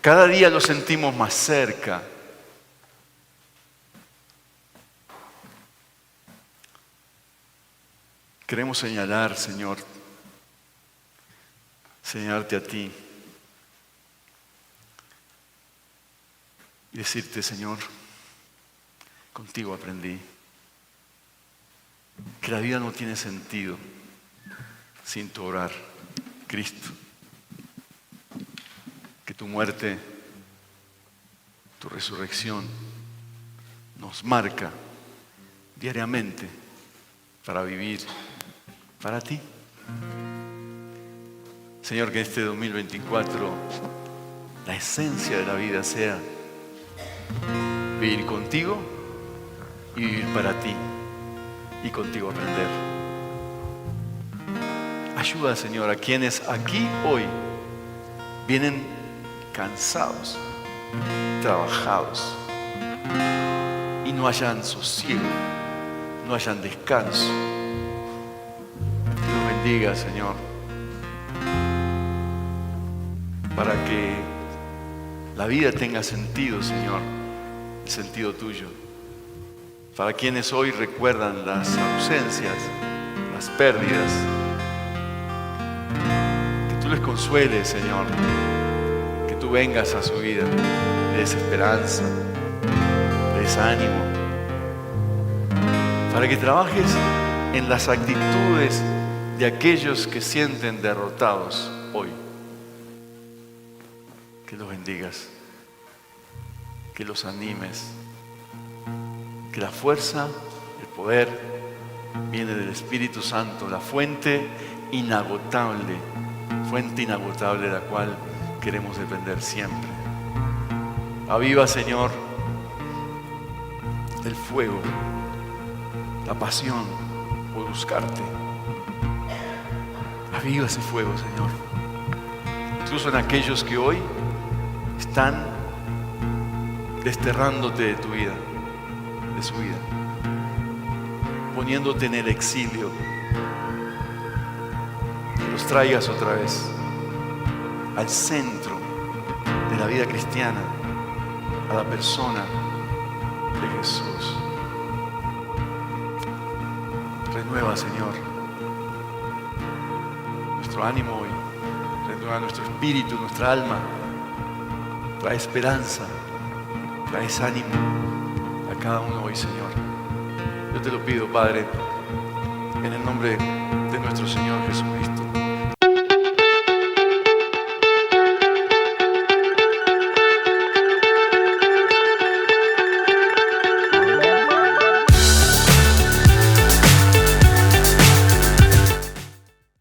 Cada día lo sentimos más cerca. Queremos señalar, Señor, señalarte a ti y decirte, Señor, contigo aprendí que la vida no tiene sentido sin tu obrar, Cristo. Que tu muerte, tu resurrección nos marca diariamente para vivir para ti. Señor, que este 2024 la esencia de la vida sea vivir contigo y vivir para ti y contigo aprender. Ayuda, Señor, a quienes aquí hoy vienen cansados, trabajados y no hayan sosiego, no hayan descanso. Dios bendiga, Señor, para que la vida tenga sentido, Señor, el sentido tuyo. Para quienes hoy recuerdan las ausencias, las pérdidas, que tú les consueles, Señor, que tú vengas a su vida, le des esperanza, le des ánimo, para que trabajes en las actitudes de aquellos que sienten derrotados hoy. Que los bendigas, que los animes, que la fuerza, el poder viene del Espíritu Santo, la fuente inagotable de la cual queremos depender siempre. Aviva, Señor, el fuego, la pasión por buscarte. Aviva ese fuego, Señor. Incluso en aquellos que hoy están desterrándote de tu vida, de su vida, poniéndote en el exilio. Que los traigas otra vez al centro de la vida cristiana, a la persona de Jesús. Renueva, Señor, nuestro ánimo hoy, renueva nuestro espíritu, nuestra alma, trae esperanza, trae ánimo a cada uno hoy, Señor. Yo te lo pido, Padre, en el nombre de nuestro Señor Jesucristo.